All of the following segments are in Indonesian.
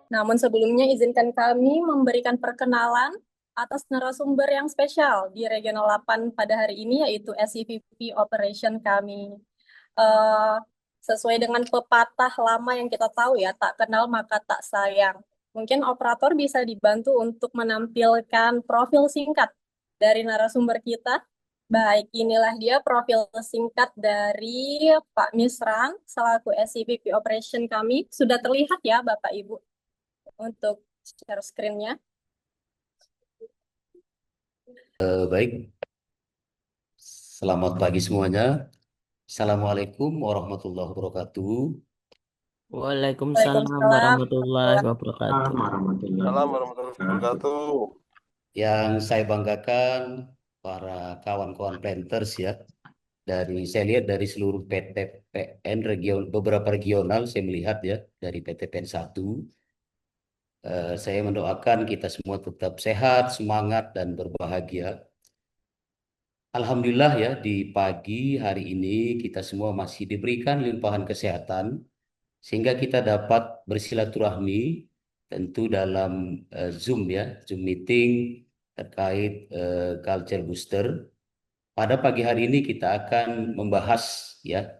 Namun sebelumnya izinkan kami memberikan perkenalan atas narasumber yang spesial di Regional 8 pada hari ini, yaitu SCVP Operation kami. Eh, Sesuai dengan pepatah lama yang kita tahu ya, tak kenal maka tak sayang. Mungkin operator bisa dibantu untuk menampilkan profil singkat dari narasumber kita. Baik, inilah dia profil singkat dari Pak Misran selaku SCVP Operation kami. Sudah terlihat ya Bapak Ibu untuk share screen-nya. Baik, selamat pagi semuanya. Assalamualaikum warahmatullahi wabarakatuh. Waalaikumsalam Waalaikumsalam warahmatullahi warahmatullahi wabarakatuh. Salam warahmatullahi wabarakatuh. Yang saya banggakan para kawan-kawan planters ya. Saya lihat dari seluruh PTPN beberapa regional saya melihat ya dari PTPN 1. Saya mendoakan kita semua tetap sehat, semangat dan berbahagia. Alhamdulillah ya di pagi hari ini kita semua masih diberikan limpahan kesehatan sehingga kita dapat bersilaturahmi tentu dalam Zoom ya, Zoom meeting terkait culture booster. Pada pagi hari ini kita akan membahas ya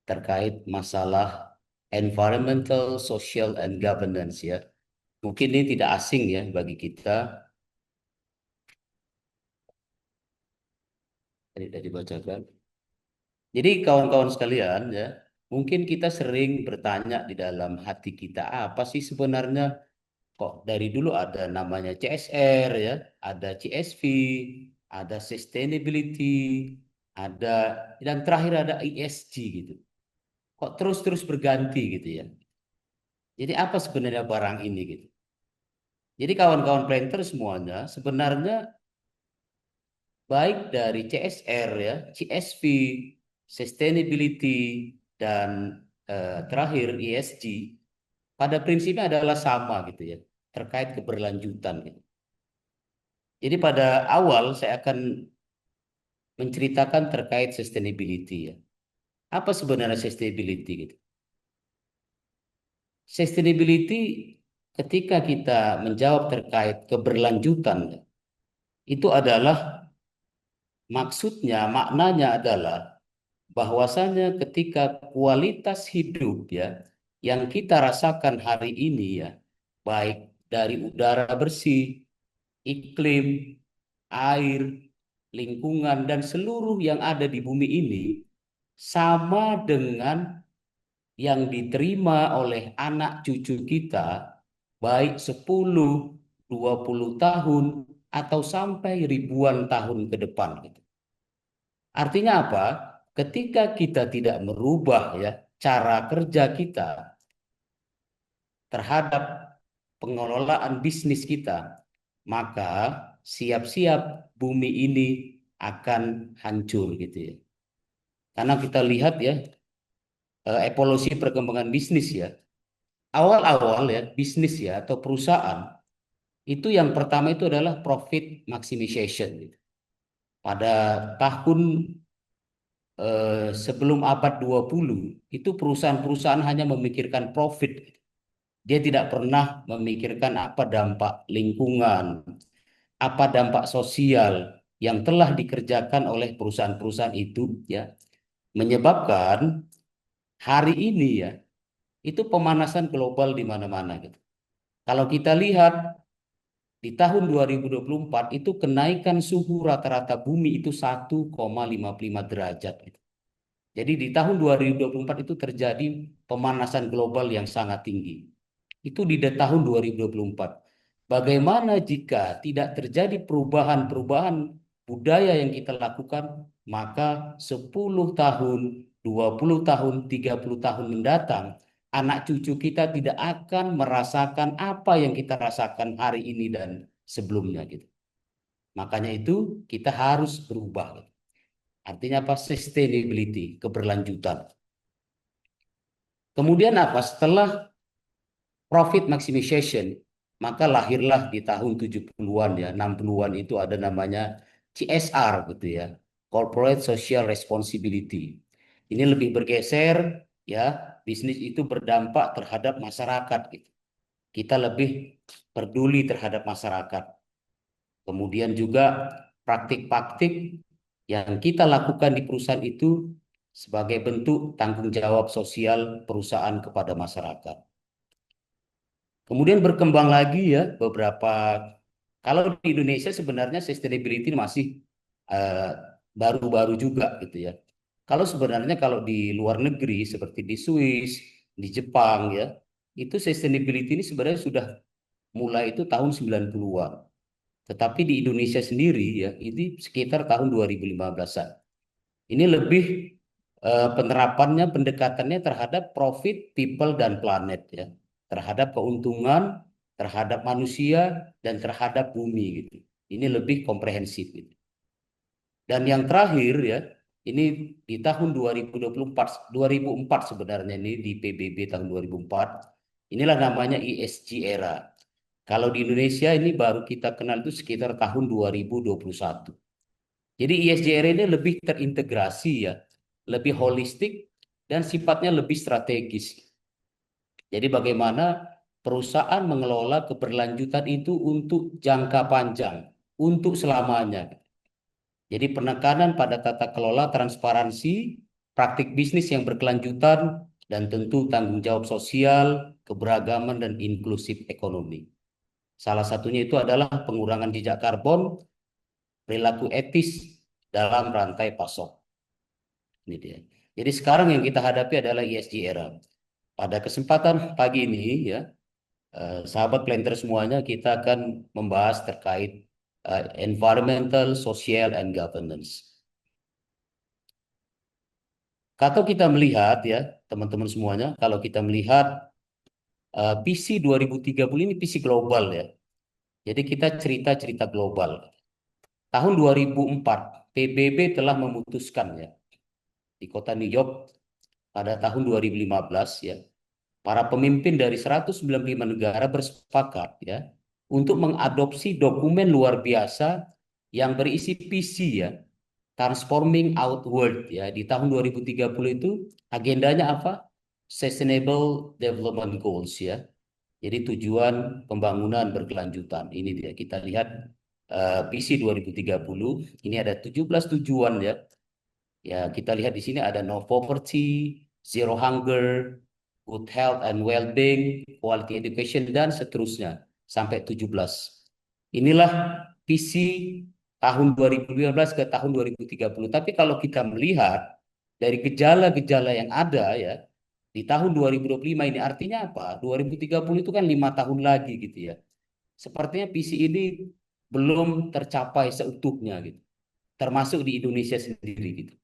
terkait masalah environmental, social, and governance ya. Mungkin ini tidak asing ya bagi kita. Tidak dibacakan. Jadi kawan-kawan sekalian ya, mungkin kita sering bertanya di dalam hati kita apa sih sebenarnya. Kok dari dulu ada namanya CSR ya, ada CSV, ada sustainability, ada dan terakhir ada ESG gitu. Kok terus-terus berganti gitu ya. Jadi apa sebenarnya barang ini gitu. Jadi kawan-kawan planter semuanya sebenarnya baik dari CSR ya, CSV, sustainability dan terakhir ESG pada prinsipnya adalah sama gitu ya, terkait keberlanjutan gitu. Jadi pada awal saya akan menceritakan terkait sustainability ya. Apa sebenarnya sustainability gitu? Sustainability ketika kita menjawab terkait keberlanjutan ya, itu adalah maksudnya, maknanya adalah bahwasanya ketika kualitas hidup ya yang kita rasakan hari ini ya, baik dari udara bersih, iklim, air, lingkungan, dan seluruh yang ada di bumi ini sama dengan yang diterima oleh anak cucu kita, baik 10, 20 tahun, atau sampai ribuan tahun ke depan. Gitu. Artinya apa? Ketika kita tidak merubah ya cara kerja kita terhadap pengelolaan bisnis kita, maka siap-siap bumi ini akan hancur gitu ya. Karena kita lihat ya evolusi perkembangan bisnis ya. Awal-awal ya bisnis ya atau perusahaan itu yang pertama itu adalah profit maximization gitu. Pada tahun sebelum abad 20 itu perusahaan-perusahaan hanya memikirkan profit. Dia tidak pernah memikirkan apa dampak lingkungan, apa dampak sosial yang telah dikerjakan oleh perusahaan-perusahaan itu ya menyebabkan hari ini ya itu pemanasan global di mana-mana gitu. Kalau kita lihat di tahun 2024 itu kenaikan suhu rata-rata bumi itu 1,55 derajat gitu. Jadi di tahun 2024 itu terjadi pemanasan global yang sangat tinggi. Itu di tahun 2024. Bagaimana jika tidak terjadi perubahan-perubahan budaya yang kita lakukan, maka 10 tahun, 20 tahun, 30 tahun mendatang, anak cucu kita tidak akan merasakan apa yang kita rasakan hari ini dan sebelumnya gitu. Makanya itu kita harus berubah. Gitu. Artinya apa? Sustainability, keberlanjutan. Kemudian apa? Setelah profit maximization, maka lahirlah di tahun 70-an ya, 60-an itu ada namanya CSR gitu ya, Corporate Social Responsibility. Ini lebih bergeser ya, bisnis itu berdampak terhadap masyarakat gitu. Kita lebih peduli terhadap masyarakat. Kemudian juga praktik-praktik yang kita lakukan di perusahaan itu sebagai bentuk tanggung jawab sosial perusahaan kepada masyarakat. Kemudian berkembang lagi ya beberapa, kalau di Indonesia sebenarnya sustainability masih eh, baru-baru juga gitu ya. Kalau sebenarnya kalau di luar negeri seperti di Swiss, di Jepang ya, itu sustainability ini sebenarnya sudah mulai itu tahun 90-an. Tetapi di Indonesia sendiri ya, ini sekitar tahun 2015-an. Ini lebih penerapannya, pendekatannya terhadap profit, people, dan planet ya. Terhadap keuntungan, terhadap manusia, dan terhadap bumi gitu. Ini lebih komprehensif gitu. Dan yang terakhir ya, ini di tahun 2024, 2004 sebenarnya ini di PBB tahun 2004, inilah namanya ESG era. Kalau di Indonesia ini baru kita kenal itu sekitar tahun 2021. Jadi ESG ini lebih terintegrasi ya, lebih holistik dan sifatnya lebih strategis. Jadi bagaimana perusahaan mengelola keberlanjutan itu untuk jangka panjang, untuk selamanya. Jadi penekanan pada tata kelola transparansi, praktik bisnis yang berkelanjutan, dan tentu tanggung jawab sosial, keberagaman, dan inklusif ekonomi. Salah satunya itu adalah pengurangan jejak karbon, perilaku etis dalam rantai pasok. Ini dia. Jadi sekarang yang kita hadapi adalah ESG era. Pada kesempatan pagi ini ya, sahabat planter semuanya, kita akan membahas terkait environmental, social, and governance. Kalau kita melihat ya, teman-teman semuanya, kalau kita melihat visi 2030 ini visi global ya. Jadi kita cerita-cerita global. Tahun 2004, PBB telah memutuskan ya, di kota New York pada tahun 2015 ya, para pemimpin dari 195 negara bersepakat ya untuk mengadopsi dokumen luar biasa yang berisi visi ya, Transforming Outward ya, di tahun 2030 itu agendanya apa? Sustainable Development Goals ya. Jadi tujuan pembangunan berkelanjutan. Ini dia, kita lihat visi 2030. Ini ada 17 tujuan ya. Ya, kita lihat di sini ada no poverty, zero hunger, good health and well-being, quality education, dan seterusnya sampai 17. Inilah visi tahun 2015 ke tahun 2030. Tapi kalau kita melihat dari gejala-gejala yang ada ya, di tahun 2025 ini artinya apa? 2030 itu kan 5 tahun lagi gitu ya. Sepertinya visi ini belum tercapai seutuhnya gitu. Termasuk di Indonesia sendiri gitu.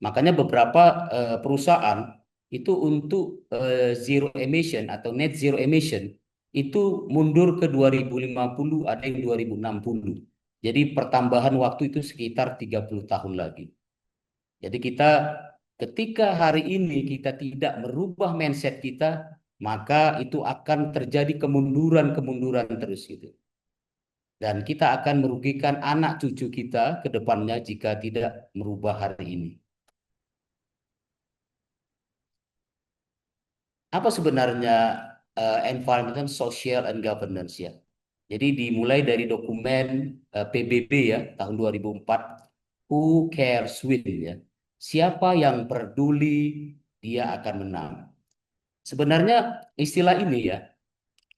Makanya beberapa perusahaan itu untuk zero emission atau net zero emission itu mundur ke 2050, ada yang 2060. Jadi pertambahan waktu itu sekitar 30 tahun lagi. Jadi kita ketika hari ini kita tidak merubah mindset kita, maka itu akan terjadi kemunduran-kemunduran terus gitu. Dan kita akan merugikan anak cucu kita ke depannya jika tidak merubah hari ini. Apa sebenarnya environmental, social, and governance ya? Jadi dimulai dari dokumen PBB ya tahun 2004, Who Cares Win ya. Siapa yang peduli dia akan menang. Sebenarnya istilah ini ya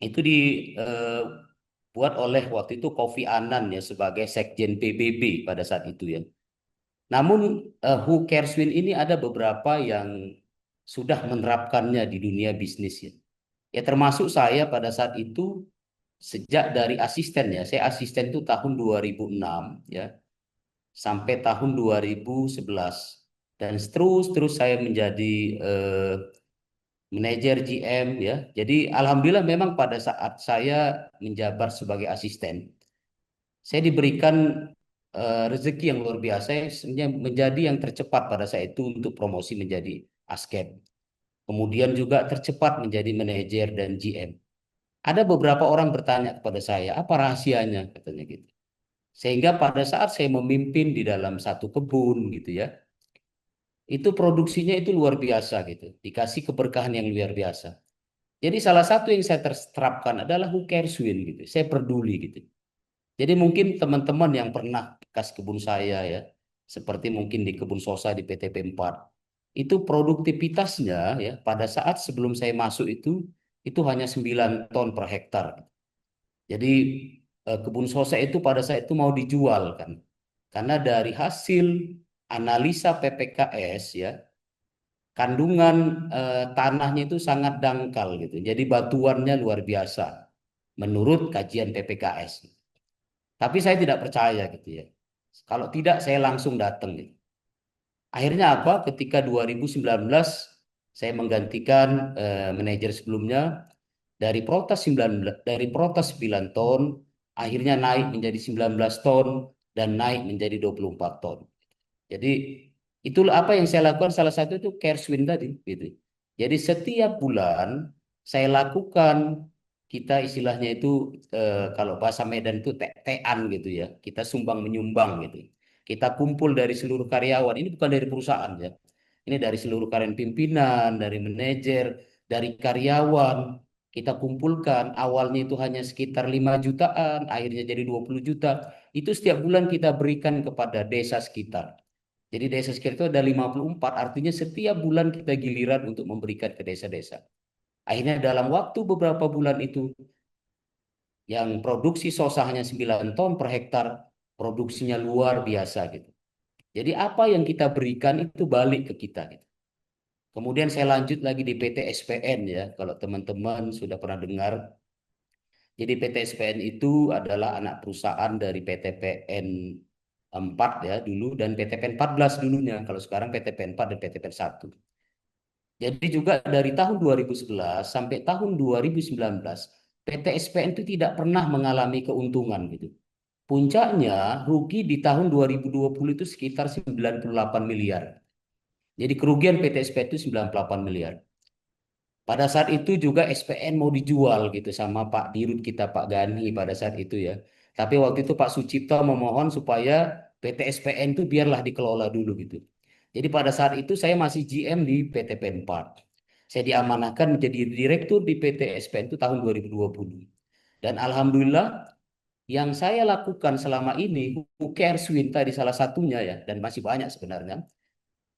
itu dibuat oleh waktu itu Kofi Annan ya sebagai Sekjen PBB pada saat itu ya. Namun Who Cares Win ini ada beberapa yang sudah menerapkannya di dunia bisnis ya. Ya termasuk saya pada saat itu sejak dari asisten ya. Saya asisten itu tahun 2006 ya sampai tahun 2011 dan terus saya menjadi manajer GM ya. Jadi alhamdulillah memang pada saat saya menjabat sebagai asisten, saya diberikan rezeki yang luar biasa ya, menjadi yang tercepat pada saat itu untuk promosi menjadi askep. Kemudian juga tercepat menjadi manajer dan GM. Ada beberapa orang bertanya kepada saya, apa rahasianya? Katanya gitu. Sehingga pada saat saya memimpin di dalam satu kebun gitu ya, itu produksinya itu luar biasa gitu, dikasih keberkahan yang luar biasa. Jadi salah satu yang saya terapkan adalah who cares win gitu. Saya peduli gitu. Jadi mungkin teman-teman yang pernah bekas kebun saya ya, seperti mungkin di kebun Sosa di PTP 4, itu produktivitasnya ya pada saat sebelum saya masuk itu hanya 9 ton per hektar. Jadi kebun Sosa itu pada saat itu mau dijual kan. Karena dari hasil analisa PPKS ya, kandungan tanahnya itu sangat dangkal gitu. Jadi batuannya luar biasa menurut kajian PPKS. Tapi saya tidak percaya gitu ya. Kalau tidak saya langsung datang gitu. Akhirnya apa? Ketika 2019 saya menggantikan manajer sebelumnya dari protes 9 ton akhirnya naik menjadi 19 ton dan naik menjadi 24 ton. Jadi itulah apa yang saya lakukan, salah satu itu care swing tadi gitu. Jadi setiap bulan saya lakukan, kita istilahnya itu kalau bahasa Medan itu tek-tekan gitu ya. Kita sumbang menyumbang gitu. Kita kumpul dari seluruh karyawan. Ini bukan dari perusahaan ya. Ini dari seluruh karyawan pimpinan, dari manajer, dari karyawan. Kita kumpulkan, awalnya itu hanya sekitar 5 jutaan, akhirnya jadi 20 juta. Itu setiap bulan kita berikan kepada desa sekitar. Jadi desa sekitar itu ada 54, artinya setiap bulan kita giliran untuk memberikan ke desa-desa. Akhirnya dalam waktu beberapa bulan itu, yang produksi sosa hanya 9 ton per hektar, produksinya luar biasa gitu. Jadi apa yang kita berikan itu balik ke kita gitu. Kemudian saya lanjut lagi di PT SPN ya, kalau teman-teman sudah pernah dengar. Jadi PT SPN itu adalah anak perusahaan dari PTPN 4 ya dulu dan PTPN 14 dulunya. Kalau sekarang PTPN 4 dan PTPN 1. Jadi juga dari tahun 2011 sampai tahun 2019, PT SPN itu tidak pernah mengalami keuntungan gitu. Puncaknya rugi di tahun 2020 itu sekitar 98 miliar. Jadi kerugian PT SPN itu 98 miliar. Pada saat itu juga SPN mau dijual gitu sama Pak Dirut kita Pak Gani pada saat itu ya. Tapi waktu itu Pak Sucipto memohon supaya PT SPN itu biarlah dikelola dulu gitu. Jadi pada saat itu saya masih GM di PT Penpar. Saya diamanahkan menjadi direktur di PT SPN itu tahun 2020. Dan alhamdulillah yang saya lakukan selama ini, Who Cares Win tadi salah satunya ya, dan masih banyak sebenarnya,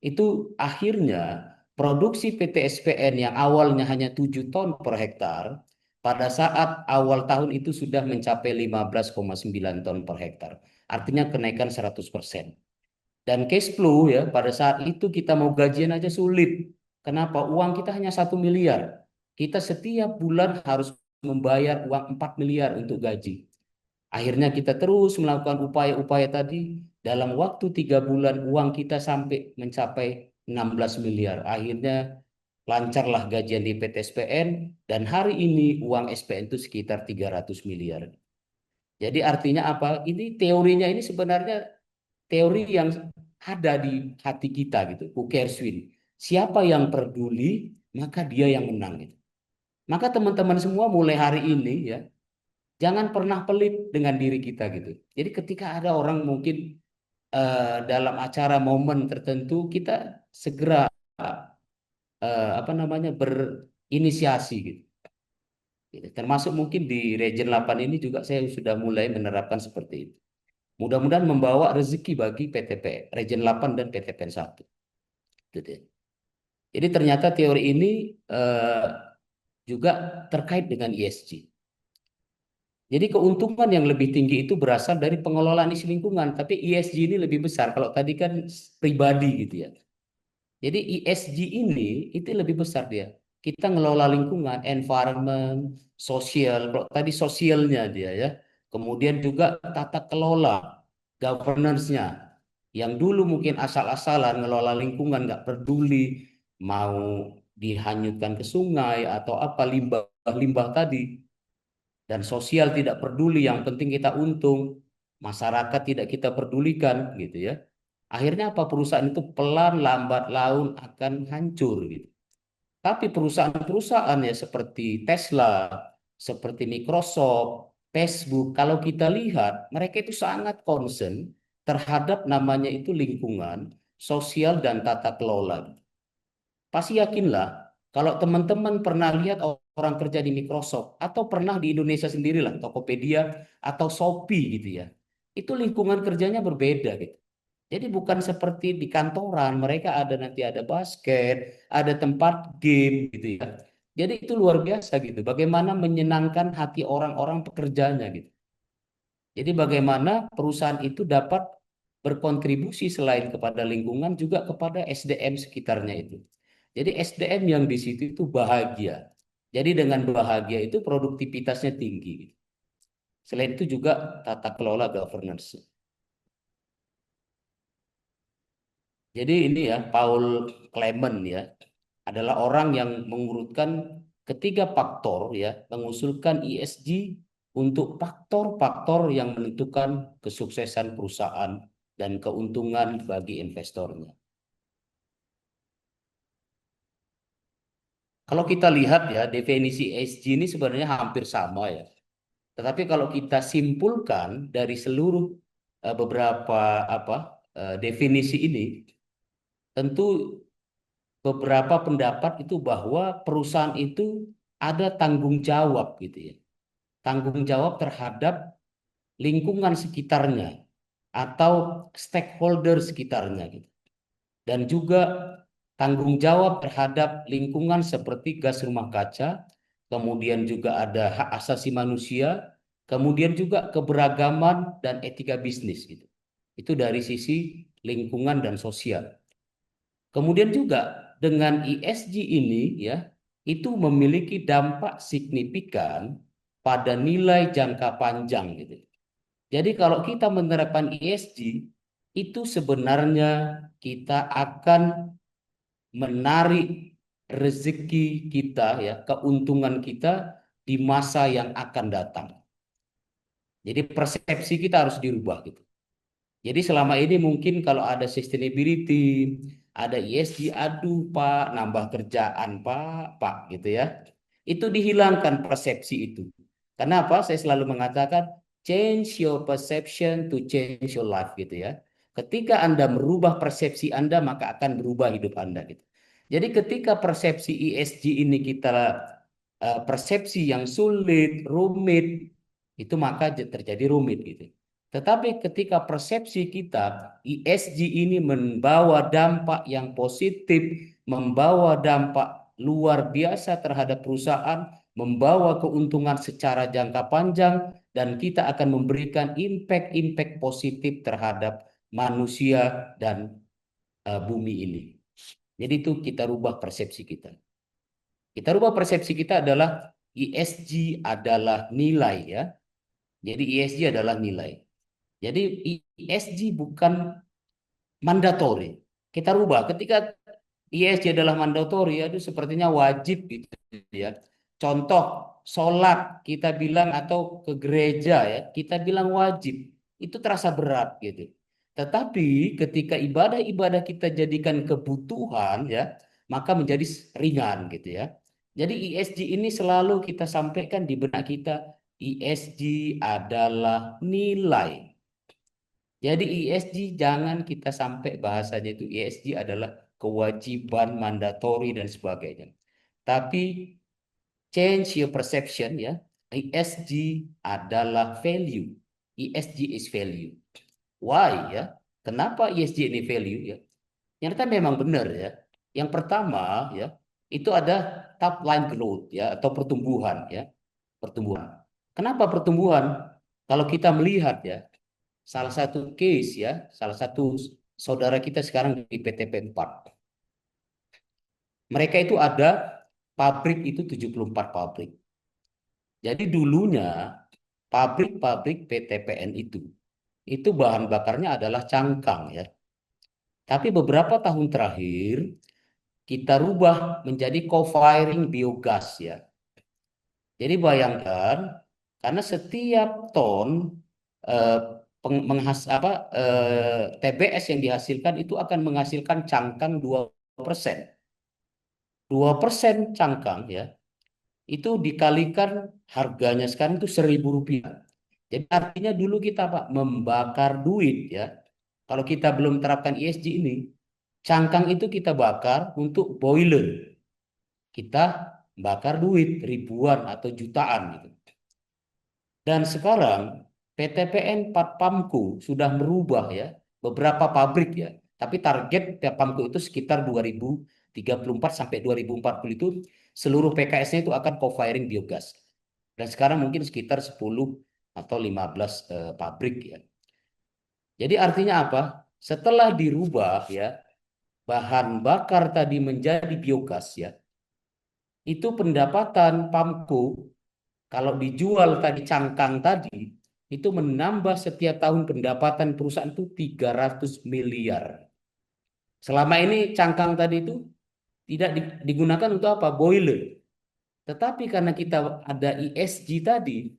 itu akhirnya produksi PT SPN yang awalnya hanya 7 ton per hektar, pada saat awal tahun itu sudah mencapai 15,9 ton per hektar. Artinya kenaikan 100%. Dan cash flow ya, pada saat itu kita mau gajian aja sulit. Kenapa? Uang kita hanya 1 miliar. Kita setiap bulan harus membayar uang 4 miliar untuk gaji. Akhirnya kita terus melakukan upaya-upaya tadi. Dalam waktu 3 bulan uang kita sampai mencapai 16 miliar. Akhirnya lancarlah gajian di PT SPN. Dan hari ini uang SPN itu sekitar 300 miliar. Jadi artinya apa? Ini teorinya ini sebenarnya teori yang ada di hati kita gitu. Who cares win. Siapa yang peduli, maka dia yang menang gitu. Maka teman-teman semua mulai hari ini ya, jangan pernah pelit dengan diri kita gitu. Jadi ketika ada orang mungkin dalam acara momen tertentu kita segera apa namanya berinisiasi gitu. Gitu. Termasuk mungkin di Region 8 ini juga saya sudah mulai menerapkan seperti itu. Mudah-mudahan membawa rezeki bagi PTP Region 8 dan PTPN 1. Gitu ya. Jadi ternyata teori ini eh, juga terkait dengan ESG. Jadi keuntungan yang lebih tinggi itu berasal dari pengelolaan isi lingkungan, tapi ESG ini lebih besar. Kalau tadi kan pribadi gitu ya. Jadi ESG ini itu lebih besar dia. Kita ngelola lingkungan, environment, sosial. Kalau tadi sosialnya dia ya. Kemudian juga tata kelola, governance-nya. Yang dulu mungkin asal-asalan ngelola lingkungan, nggak peduli mau dihanyutkan ke sungai atau apa limbah-limbah tadi. Dan sosial tidak peduli, yang penting kita untung. Masyarakat tidak kita pedulikan gitu ya. Akhirnya apa, perusahaan itu pelan lambat laun akan hancur gitu. Tapi perusahaan-perusahaan ya seperti Tesla, seperti Microsoft, Facebook, kalau kita lihat mereka itu sangat concern terhadap namanya itu lingkungan sosial, dan tata kelola. Pasti yakinlah kalau teman-teman pernah lihat orang kerja di Microsoft atau pernah di Indonesia sendirilah Tokopedia atau Shopee gitu ya. Itu lingkungan kerjanya berbeda gitu. Jadi bukan seperti di kantoran, mereka nanti ada basket, ada tempat game gitu ya. Jadi itu luar biasa gitu. Bagaimana menyenangkan hati orang-orang pekerjanya gitu. Jadi bagaimana perusahaan itu dapat berkontribusi selain kepada lingkungan juga kepada SDM sekitarnya itu. Jadi SDM yang di situ itu bahagia. Jadi dengan bahagia itu produktivitasnya tinggi, gitu. Selain itu juga tata kelola governance. Jadi ini ya Paul Clement ya adalah orang yang mengurutkan ketiga faktor ya, mengusulkan ESG untuk faktor-faktor yang menentukan kesuksesan perusahaan dan keuntungan bagi investornya. Kalau kita lihat ya definisi ESG ini sebenarnya hampir sama ya. Tetapi kalau kita simpulkan dari seluruh beberapa definisi ini, tentu beberapa pendapat itu bahwa perusahaan itu ada tanggung jawab gitu ya. Tanggung jawab terhadap lingkungan sekitarnya atau stakeholder sekitarnya gitu. Dan juga tanggung jawab terhadap lingkungan seperti gas rumah kaca, kemudian juga ada hak asasi manusia, kemudian juga keberagaman dan etika bisnis gitu. Itu dari sisi lingkungan dan sosial. Kemudian juga dengan ESG ini ya, itu memiliki dampak signifikan pada nilai jangka panjang gitu. Jadi kalau kita menerapkan ESG, itu sebenarnya kita akan menarik rezeki kita ya, keuntungan kita di masa yang akan datang. Jadi persepsi kita harus dirubah gitu. Jadi selama ini mungkin kalau ada sustainability, ada ESG, aduh Pak, nambah kerjaan Pak gitu ya. Itu dihilangkan persepsi itu. Kenapa? Saya selalu mengatakan change your perception to change your life gitu ya. Ketika Anda merubah persepsi Anda, maka akan berubah hidup Anda gitu. Jadi ketika persepsi ESG ini kita persepsi yang sulit, rumit, itu maka terjadi rumit gitu. Tetapi ketika persepsi kita ESG ini membawa dampak yang positif, membawa dampak luar biasa terhadap perusahaan, membawa keuntungan secara jangka panjang, dan kita akan memberikan impact-impact positif terhadap manusia dan bumi ini. Jadi itu kita rubah persepsi kita. Kita rubah persepsi kita adalah ESG adalah nilai ya. Jadi ESG adalah nilai. Jadi ESG bukan mandatori. Kita rubah ketika ESG adalah mandatori, itu sepertinya wajib gitu ya. Contoh sholat kita bilang atau ke gereja ya, kita bilang wajib. Itu terasa berat gitu. Tetapi ketika ibadah-ibadah kita jadikan kebutuhan ya, maka menjadi ringan gitu ya. Jadi ESG ini selalu kita sampaikan di benak kita, ESG adalah nilai. Jadi ESG jangan kita sampai bahasanya itu ESG adalah kewajiban mandatori dan sebagainya. Tapi change your perception ya. ESG adalah value. ESG is value. Why ya? Kenapa ESG ini value ya? Ternyata memang benar ya. Yang pertama ya, itu ada top line growth ya atau pertumbuhan ya. Pertumbuhan. Kenapa pertumbuhan? Kalau kita melihat ya, salah satu case ya, salah satu saudara kita sekarang di PTP 4. Mereka itu ada pabrik itu 74 pabrik. Jadi dulunya pabrik-pabrik PTPN itu bahan bakarnya adalah cangkang ya. Tapi beberapa tahun terakhir kita rubah menjadi co-firing biogas ya. Jadi bayangkan karena setiap ton eh, TBS yang dihasilkan itu akan menghasilkan cangkang 2%. 2% cangkang ya, itu dikalikan harganya sekarang itu Rp1.000. Jadi artinya dulu kita Pak membakar duit ya. Kalau kita belum terapkan ESG ini, Cangkang itu kita bakar untuk boiler. Kita bakar duit ribuan atau jutaan gitu. Dan sekarang PTPN Patpamku sudah merubah ya beberapa pabrik ya. Tapi target Patpamku itu sekitar 2034 sampai 2040 itu seluruh PKS-nya itu akan co-firing biogas. Dan sekarang mungkin sekitar 10 atau 15 pabrik ya. Jadi artinya apa? Setelah dirubah ya bahan bakar tadi menjadi biogas ya, itu pendapatan PAMKO kalau dijual tadi cangkang tadi itu menambah setiap tahun pendapatan perusahaan itu 300 miliar. Selama ini cangkang tadi itu tidak digunakan untuk apa? Boiler. Tetapi karena kita ada ESG tadi,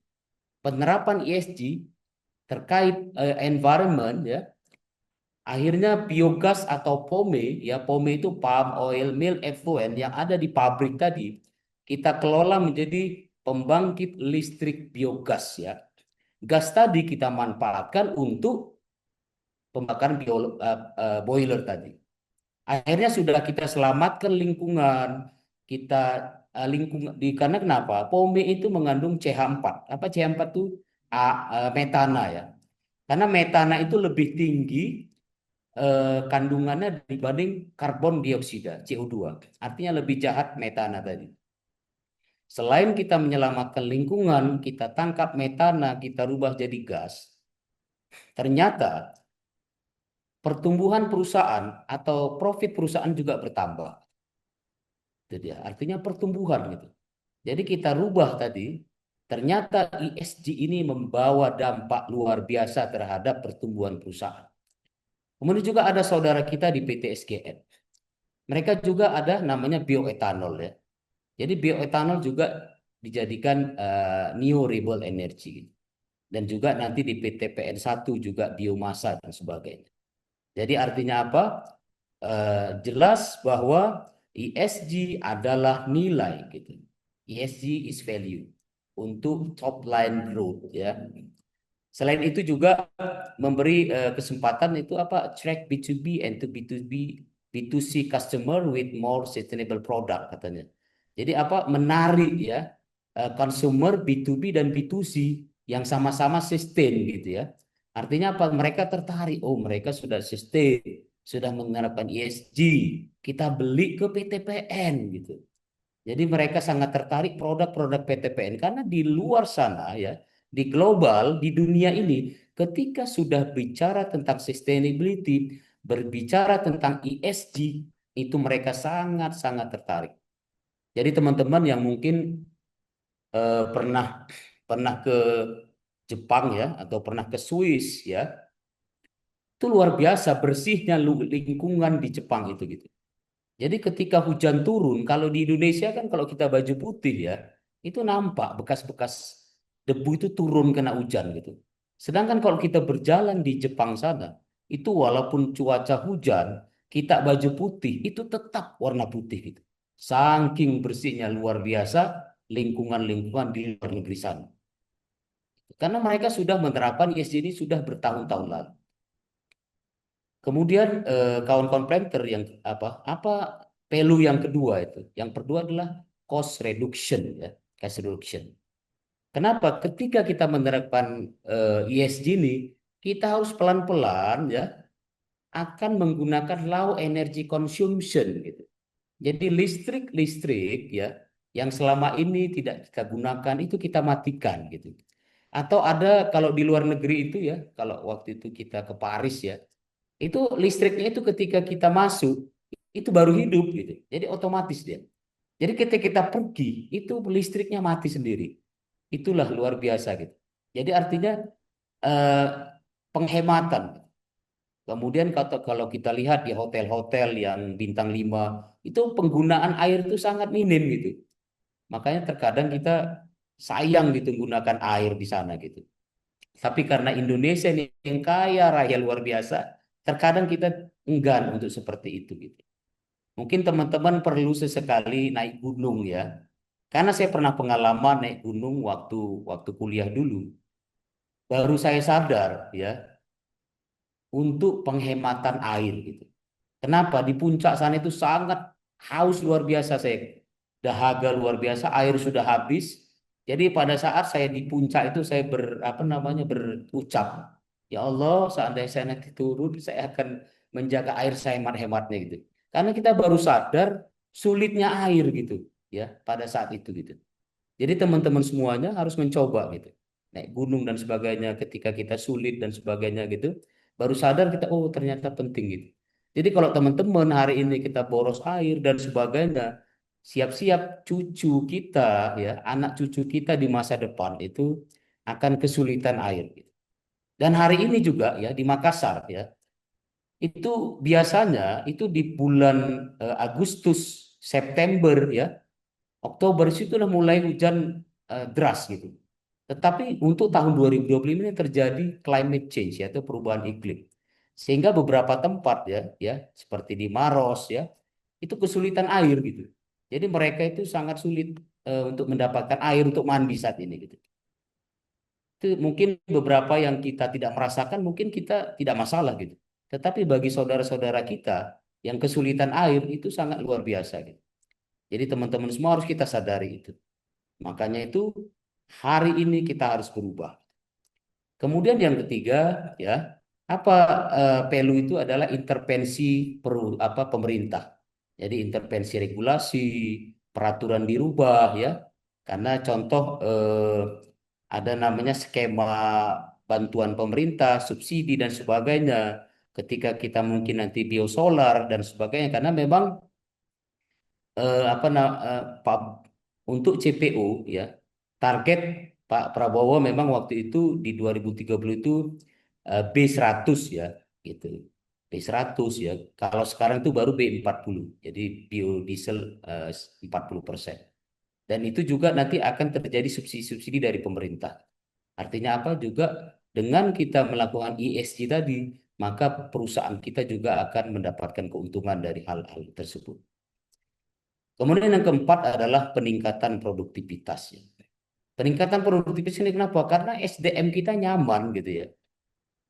penerapan ESG terkait environment ya, akhirnya biogas atau POME ya, POME itu palm oil mill effluent yang ada di pabrik tadi kita kelola menjadi pembangkit listrik biogas ya. Gas tadi kita manfaatkan untuk pembakaran boiler tadi. Akhirnya sudah kita selamatkan lingkungan, kita lingkungan karena kenapa? POME itu mengandung CH4. Apa CH4 itu? Metana ya. Karena metana itu lebih tinggi kandungannya dibanding karbon dioksida CO2. Artinya lebih jahat metana tadi. Selain kita menyelamatkan lingkungan, kita tangkap metana, kita rubah jadi gas. Ternyata pertumbuhan perusahaan atau profit perusahaan juga bertambah. Itu dia. Artinya pertumbuhan gitu. Jadi kita rubah tadi, ternyata ESG ini membawa dampak luar biasa terhadap pertumbuhan perusahaan. Kemudian juga ada saudara kita di PT SGN. Mereka juga ada namanya bioetanol ya. Jadi bioetanol juga dijadikan new renewable energy. Dan juga nanti di PT PN1 juga biomasa dan sebagainya. Jadi artinya apa? Jelas bahwa ESG adalah nilai gitu. ESG is value untuk top line growth ya. Selain itu juga memberi kesempatan itu apa? Track B2B and to B2B B2C customer with more sustainable product katanya. Jadi apa? Menarik ya consumer B2B dan B2C yang sama-sama sustain gitu ya. Artinya apa? Mereka tertarik. Oh, mereka sudah sustain, sudah menerapkan ESG. Kita beli ke PTPN gitu. Jadi mereka sangat tertarik produk-produk PTPN karena di luar sana ya, di global, di dunia ini, ketika sudah bicara tentang sustainability, berbicara tentang ESG, itu mereka sangat-sangat tertarik. Jadi teman-teman yang mungkin pernah ke Jepang ya, atau pernah ke Swiss ya, itu luar biasa bersihnya lingkungan di Jepang itu gitu. Jadi ketika hujan turun, kalau di Indonesia kan kalau kita baju putih ya, itu nampak bekas-bekas debu itu turun kena hujan gitu. Sedangkan kalau kita berjalan di Jepang sana, itu walaupun cuaca hujan, kita baju putih itu tetap warna putih gitu. Saking bersihnya luar biasa lingkungan-lingkungan di luar negeri sana. Karena mereka sudah menerapkan ESG ini sudah bertahun-tahun lalu. Kemudian kawan-kawan planter yang apa value yang kedua itu. Yang kedua adalah cost reduction ya, cost reduction. Kenapa? Ketika kita menerapkan ESG ini, kita harus pelan-pelan ya akan menggunakan low energy consumption gitu. Jadi listrik ya yang selama ini tidak kita gunakan itu kita matikan gitu. Atau ada kalau di luar negeri itu ya, kalau waktu itu kita ke Paris ya, itu listriknya itu ketika kita masuk itu baru hidup gitu. Jadi otomatis dia. Jadi ketika kita pergi itu listriknya mati sendiri. Itulah luar biasa gitu. Jadi artinya eh, penghematan. Kemudian kalau kita lihat di hotel-hotel yang bintang 5 itu penggunaan air itu sangat minim gitu. Makanya terkadang kita sayang gitu menggunakan air di sana gitu. Tapi karena Indonesia ini yang kaya raya luar biasa, terkadang kita enggan untuk seperti itu gitu. Mungkin teman-teman perlu sesekali naik gunung ya. Karena saya pernah pengalaman naik gunung waktu kuliah dulu. Baru saya sadar ya untuk penghematan air gitu. Kenapa? Di puncak sana itu sangat haus luar biasa saya. Dahaga luar biasa, air sudah habis. Jadi pada saat saya di puncak itu saya apa namanya berucap, ya Allah, seandainya saya nanti turun, saya akan menjaga air saya hemat-hematnya gitu. Karena kita baru sadar sulitnya air gitu, ya pada saat itu gitu. Jadi teman-teman semuanya harus mencoba gitu. Naik gunung dan sebagainya ketika kita sulit dan sebagainya gitu. Baru sadar kita, oh ternyata penting gitu. Jadi kalau teman-teman hari ini kita boros air dan sebagainya, siap-siap cucu kita ya, anak cucu kita di masa depan itu akan kesulitan air gitu. Dan hari ini juga ya di Makassar ya, itu biasanya itu di bulan Agustus, September ya, Oktober itu sudah mulai hujan deras gitu. Tetapi untuk tahun 2025 ini terjadi climate change yaitu perubahan iklim. Sehingga beberapa tempat ya seperti di Maros ya itu kesulitan air gitu. Jadi mereka itu sangat sulit untuk mendapatkan air untuk mandi saat ini gitu. Itu mungkin beberapa yang kita tidak merasakan mungkin kita tidak masalah gitu. Tetapi bagi saudara-saudara kita yang kesulitan air itu sangat luar biasa gitu. Jadi teman-teman semua harus kita sadari itu. Makanya itu hari ini kita harus berubah. Kemudian yang ketiga ya, apa PLU itu adalah intervensi pemerintah. Jadi intervensi regulasi, peraturan dirubah ya. Karena contoh ada namanya skema bantuan pemerintah, subsidi dan sebagainya. Ketika kita mungkin nanti biosolar dan sebagainya karena memang untuk CPO ya target Pak Prabowo memang waktu itu di 2030 itu B100 ya gitu. B100 ya. Kalau sekarang itu baru B40. Jadi biodiesel 40%. Dan itu juga nanti akan terjadi subsidi-subsidi dari pemerintah. Artinya apa? Juga dengan kita melakukan ESG tadi, maka perusahaan kita juga akan mendapatkan keuntungan dari hal-hal tersebut. Kemudian yang keempat adalah peningkatan produktivitas. Ya. Peningkatan produktivitas ini kenapa? Karena SDM kita nyaman gitu ya.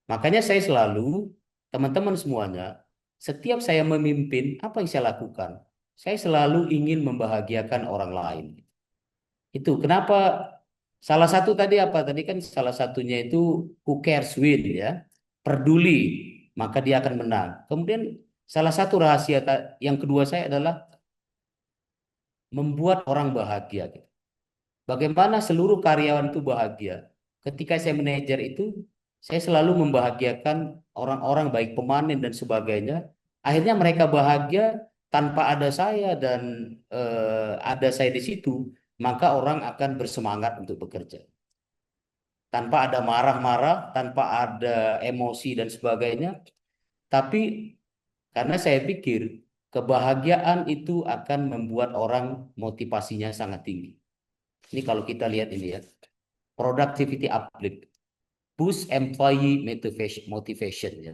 Makanya saya selalu, teman-teman semuanya, setiap saya memimpin, apa yang saya lakukan? Saya selalu ingin membahagiakan orang lain. Itu kenapa salah satu tadi apa? Tadi kan salah satunya itu who cares win ya. Peduli, maka dia akan menang. Kemudian salah satu rahasia yang kedua saya adalah membuat orang bahagia gitu. Bagaimana seluruh karyawan itu bahagia. Ketika saya manajer itu, saya selalu membahagiakan orang-orang baik pemanen dan sebagainya. Akhirnya mereka bahagia tanpa ada saya dan ada saya di situ, maka orang akan bersemangat untuk bekerja. Tanpa ada marah-marah, tanpa ada emosi dan sebagainya. Tapi karena saya pikir kebahagiaan itu akan membuat orang motivasinya sangat tinggi. Ini kalau kita lihat ini ya, productivity uplift, boost employee motivation ya.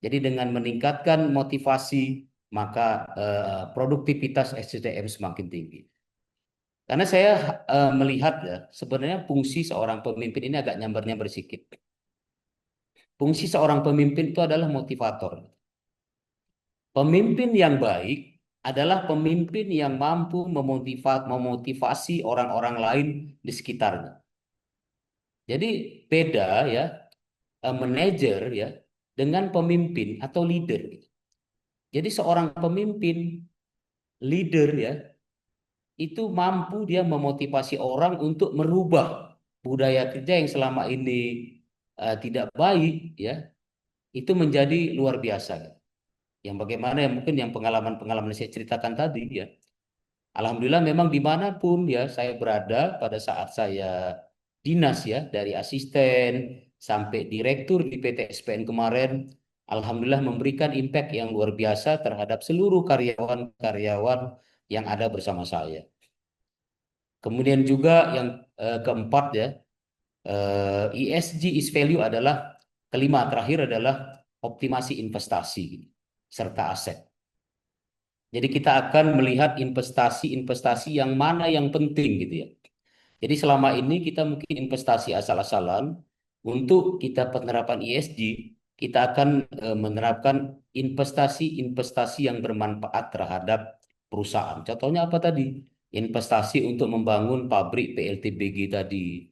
Jadi dengan meningkatkan motivasi, maka produktivitas SDM semakin tinggi. Karena saya melihat ya, sebenarnya fungsi seorang pemimpin ini agak nyambar-nyambar sedikit. Fungsi seorang pemimpin itu adalah motivator. Pemimpin yang baik adalah pemimpin yang mampu memotivasi orang-orang lain di sekitarnya. Jadi beda ya manajer ya dengan pemimpin atau leader. Jadi seorang pemimpin leader ya itu mampu dia memotivasi orang untuk merubah budaya kerja yang selama ini tidak baik ya itu menjadi luar biasa. Yang bagaimana ya mungkin yang pengalaman-pengalaman saya ceritakan tadi ya. Alhamdulillah memang dimanapun ya saya berada pada saat saya dinas ya dari asisten sampai direktur di PT SPN kemarin, Alhamdulillah memberikan impact yang luar biasa terhadap seluruh karyawan-karyawan yang ada bersama saya. Kemudian juga yang keempat ya, ESG is value adalah kelima terakhir adalah optimasi investasi serta aset. Jadi kita akan melihat investasi-investasi yang mana yang penting gitu ya. Jadi selama ini kita mungkin investasi asal-asalan untuk kita penerapan ESG, kita akan menerapkan investasi-investasi yang bermanfaat terhadap perusahaan. Contohnya apa tadi? Investasi untuk membangun pabrik PLTBG tadi,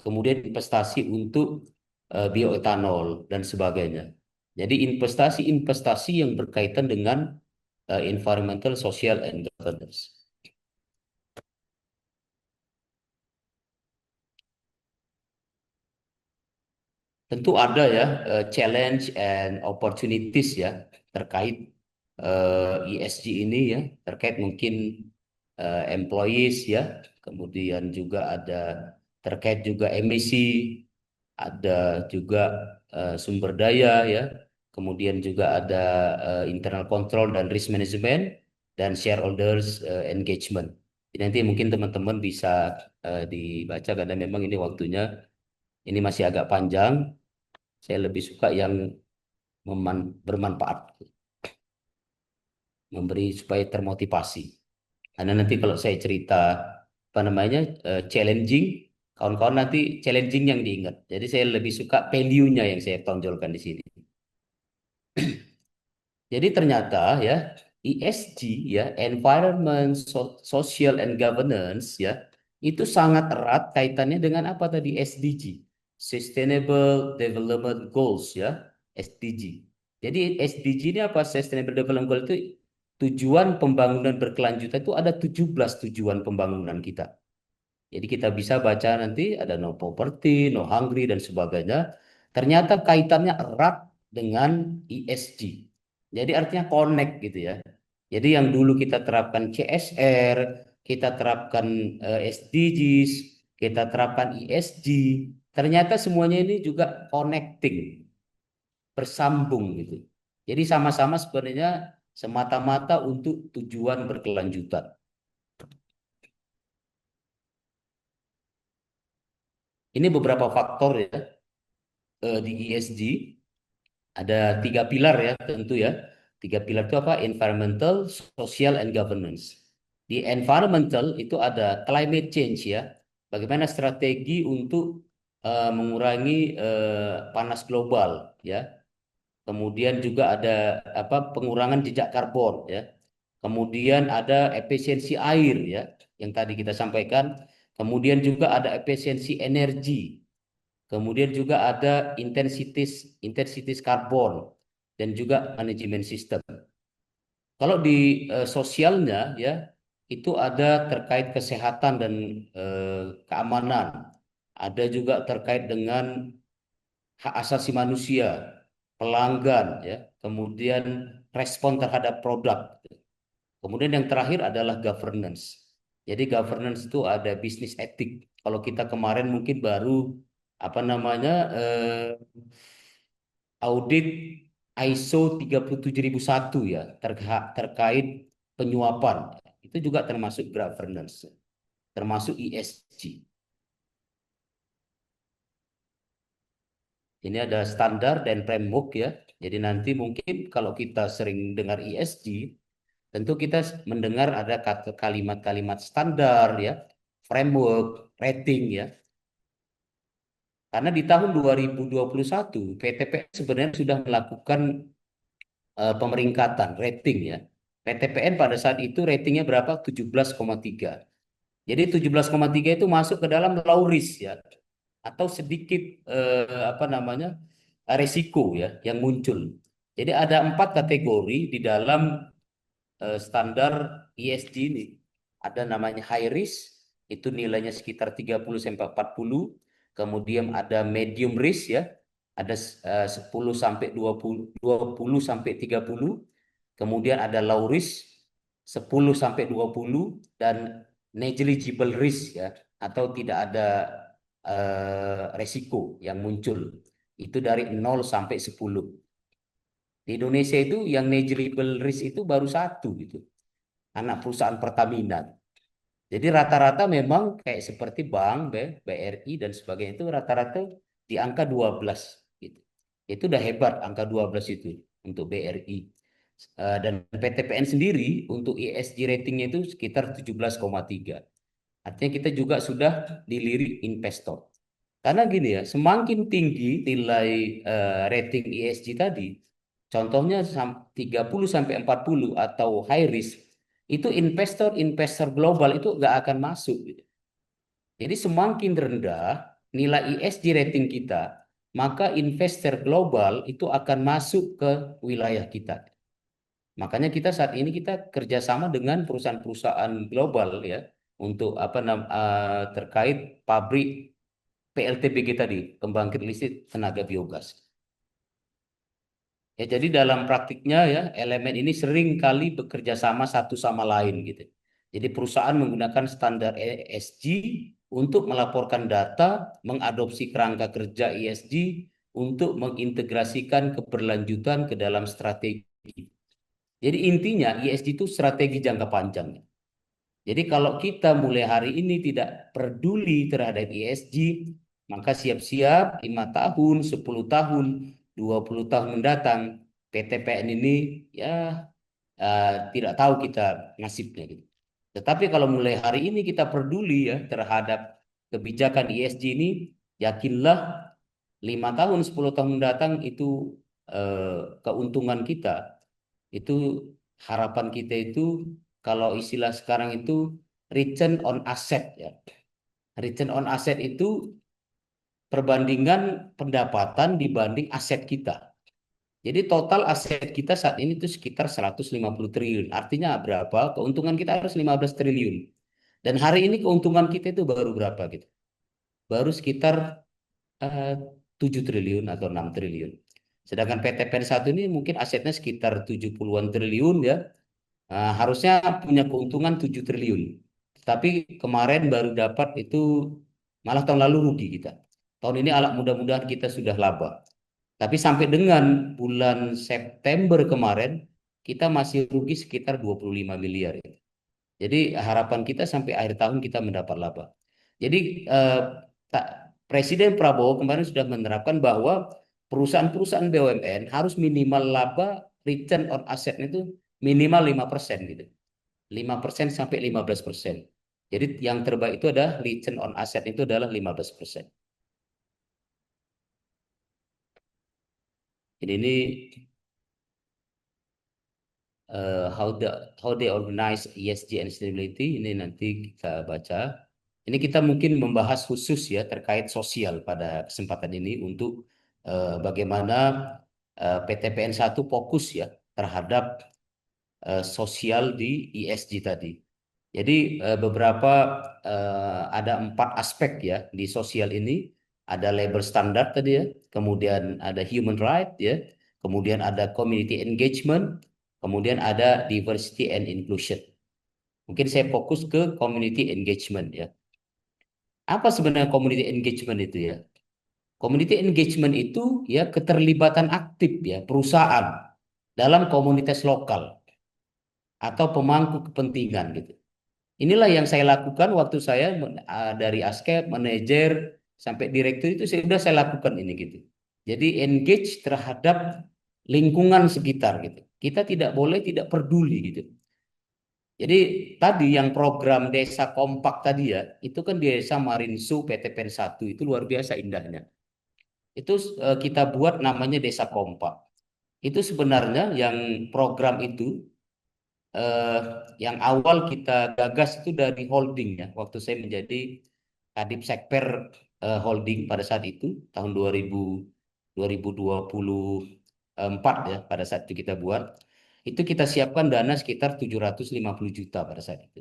kemudian investasi untuk bioetanol dan sebagainya. Jadi investasi-investasi yang berkaitan dengan environmental, social, and governance. Tentu ada ya challenge and opportunities ya terkait ESG ini ya, terkait mungkin employees ya, kemudian juga ada terkait juga emisi, ada juga sumber daya ya, kemudian juga ada internal control dan risk management dan shareholders engagement. Jadi nanti mungkin teman-teman bisa dibaca karena memang ini waktunya ini masih agak panjang. Saya lebih suka yang bermanfaat, memberi supaya termotivasi. Karena nanti kalau saya cerita apa namanya challenging, kawan-kawan nanti challenging yang diingat. Jadi saya lebih suka value-nya yang saya tonjolkan di sini. Jadi ternyata ya ESG ya Environment, Social and Governance ya itu sangat erat kaitannya dengan apa tadi SDG, Sustainable Development Goals ya SDG. Jadi SDG ini apa? Sustainable Development Goals itu tujuan pembangunan berkelanjutan itu ada 17 tujuan pembangunan kita. Jadi kita bisa baca nanti ada no poverty, no hungry dan sebagainya. Ternyata kaitannya erat dengan ESG. Jadi artinya connect gitu ya. Jadi yang dulu kita terapkan CSR, kita terapkan SDGs, kita terapkan ESG, ternyata semuanya ini juga connecting, bersambung gitu. Jadi sama-sama sebenarnya semata-mata untuk tujuan berkelanjutan. Ini beberapa faktor ya di ESG. Ada 3 pilar ya tentu ya. 3 pilar itu apa? Environmental, social, and governance. Di environmental itu ada climate change ya. Bagaimana strategi untuk mengurangi panas global ya. Kemudian juga ada apa pengurangan jejak karbon ya. Kemudian ada efisiensi air ya yang tadi kita sampaikan. Kemudian juga ada efisiensi energi. Kemudian juga ada intensitas karbon dan juga manajemen sistem. Kalau di sosialnya ya itu ada terkait kesehatan dan keamanan. Ada juga terkait dengan hak asasi manusia, pelanggan ya, kemudian respon terhadap produk. Kemudian yang terakhir adalah governance. Jadi governance itu ada bisnis etik. Kalau kita kemarin mungkin baru apa namanya audit ISO 37001 ya terkait penyuapan. Itu juga termasuk governance, termasuk ESG. Ini ada standar dan framework ya. Jadi nanti mungkin kalau kita sering dengar ESG, tentu kita mendengar ada kalimat-kalimat standar ya, framework, rating ya. Karena di tahun 2021 PTPN sebenarnya sudah melakukan pemeringkatan rating ya. PTPN pada saat itu ratingnya berapa? 17,3. Jadi 17,3 itu masuk ke dalam low risk ya atau sedikit apa namanya? Resiko ya yang muncul. Jadi ada 4 kategori di dalam standar ESG ini. Ada namanya high risk, itu nilainya sekitar 30 sampai 40. Kemudian ada medium risk ya, ada 10 sampai 20, 20 sampai 30. Kemudian ada low risk 10 sampai 20 dan negligible risk ya atau tidak ada resiko yang muncul. Itu dari 0 sampai 10. Di Indonesia itu yang negligible risk itu baru 1 gitu. Anak perusahaan Pertamina. Jadi rata-rata memang kayak seperti bank, BRI dan sebagainya itu rata-rata di angka 12 gitu. Itu udah hebat angka 12 itu untuk BRI. Dan PTPN sendiri untuk ESG ratingnya itu sekitar 17,3. Artinya kita juga sudah dilirik investor. Karena gini ya, semakin tinggi nilai rating ESG tadi, contohnya 30 sampai 40 atau high risk, itu investor global itu nggak akan masuk, gitu. Jadi semakin rendah nilai ESG rating kita, maka investor global itu akan masuk ke wilayah kita. Makanya kita saat ini kita kerjasama dengan perusahaan-perusahaan global ya untuk terkait pabrik PLTBG tadi, pembangkit listrik tenaga biogas. Ya, jadi dalam praktiknya ya elemen ini sering kali bekerja sama satu sama lain gitu. Jadi perusahaan menggunakan standar ESG untuk melaporkan data, mengadopsi kerangka kerja ESG untuk mengintegrasikan keberlanjutan ke dalam strategi. Jadi intinya ESG itu strategi jangka panjang. Jadi kalau kita mulai hari ini tidak peduli terhadap ESG, maka siap-siap 5 tahun, 10 tahun, 20 tahun mendatang, PTPN ini ya tidak tahu kita nasibnya gitu. Tetapi kalau mulai hari ini kita peduli ya terhadap kebijakan ESG ini, yakinlah 5 tahun, 10 tahun mendatang itu keuntungan kita, itu harapan kita itu kalau istilah sekarang itu return on asset ya. Return on asset itu perbandingan pendapatan dibanding aset kita. Jadi total aset kita saat ini itu sekitar 150 triliun. Artinya berapa? Keuntungan kita harus 15 triliun. Dan hari ini keuntungan kita itu baru berapa gitu? Baru sekitar eh, 7 triliun atau 6 triliun. Sedangkan PTPN 1 ini mungkin asetnya sekitar 70-an triliun ya. Harusnya punya keuntungan 7 triliun. Tapi kemarin baru dapat itu malah tahun lalu rugi kita. Tahun ini mudah-mudahan kita sudah laba. Tapi sampai dengan bulan September kemarin kita masih rugi sekitar 25 miliar. Ya. Jadi harapan kita sampai akhir tahun kita mendapat laba. Jadi Presiden Prabowo kemarin sudah menerapkan bahwa perusahaan-perusahaan BUMN harus minimal laba return on asset itu minimal 5% gitu. 5% sampai 15%. Jadi yang terbaik itu adalah return on asset itu adalah 15%. Ini how they organize ESG and sustainability, ini nanti kita baca. Ini kita mungkin membahas khusus ya terkait sosial pada kesempatan ini untuk bagaimana PTPN 1 fokus ya terhadap sosial di ESG tadi. Jadi beberapa ada 4 aspek ya di sosial ini. Ada labor standard tadi ya, kemudian ada human right ya, kemudian ada community engagement, kemudian ada diversity and inclusion. Mungkin saya fokus ke community engagement ya. Apa sebenarnya community engagement itu ya? Community engagement itu ya keterlibatan aktif ya perusahaan dalam komunitas lokal atau pemangku kepentingan gitu. Inilah yang saya lakukan waktu saya dari askep, manajer sampai direktur itu sudah saya lakukan ini gitu. Jadi engage terhadap lingkungan sekitar gitu. Kita tidak boleh tidak peduli gitu. Jadi tadi yang program Desa Kompak tadi ya, itu kan Desa Marinsu PTPN 1 itu luar biasa indahnya. Itu kita buat namanya Desa Kompak. Itu sebenarnya yang program itu eh, yang awal kita gagas itu dari holding ya. Waktu saya menjadi Kadip Sekper holding pada saat itu tahun 2024 ya pada saat itu kita buat. Itu kita siapkan dana sekitar 750 juta pada saat itu.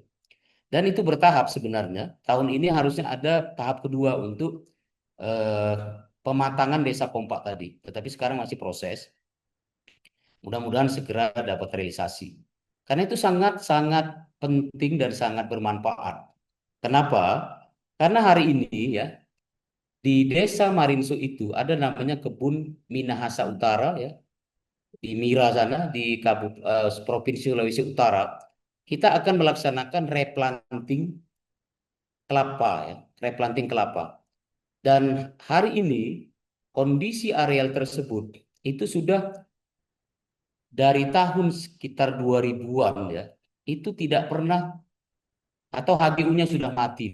Dan itu bertahap sebenarnya. Tahun ini harusnya ada tahap kedua untuk eh, pematangan Desa Kompak tadi. Tetapi sekarang masih proses. Mudah-mudahan segera dapat realisasi. Karena itu sangat-sangat penting dan sangat bermanfaat. Kenapa? Karena hari ini ya di Desa Marinso itu ada namanya kebun Minahasa Utara ya di Mira sana di Provinsi Sulawesi Utara. Kita akan melaksanakan replanting kelapa ya, replanting kelapa. Dan hari ini kondisi areal tersebut itu sudah dari tahun sekitar 2000-an ya, itu tidak pernah atau HGU-nya sudah mati.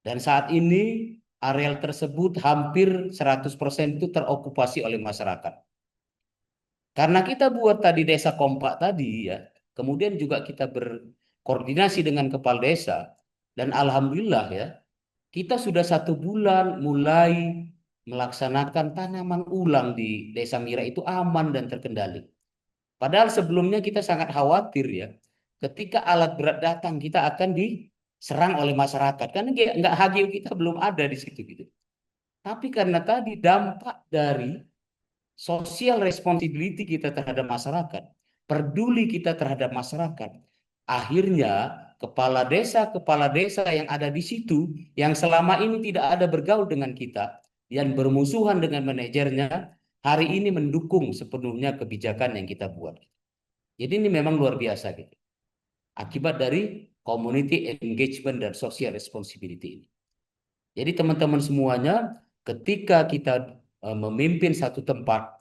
Dan saat ini areal tersebut hampir 100% itu terokupasi oleh masyarakat. Karena kita buat tadi desa kompak tadi ya, kemudian juga kita berkoordinasi dengan kepala desa, dan alhamdulillah ya, kita sudah 1 bulan mulai melaksanakan tanaman ulang di Desa Mira itu aman dan terkendali. Padahal sebelumnya kita sangat khawatir ya, ketika alat berat datang kita akan diserang oleh masyarakat, karena nggak HGU kita belum ada di situ gitu. Tapi karena tadi dampak dari social responsibility kita terhadap masyarakat, peduli kita terhadap masyarakat. Akhirnya kepala desa yang ada di situ, yang selama ini tidak ada bergaul dengan kita, yang bermusuhan dengan manajernya, hari ini mendukung sepenuhnya kebijakan yang kita buat. Jadi ini memang luar biasa gitu. Akibat dari community engagement dan social responsibility ini. Jadi teman-teman semuanya, ketika kita memimpin satu tempat,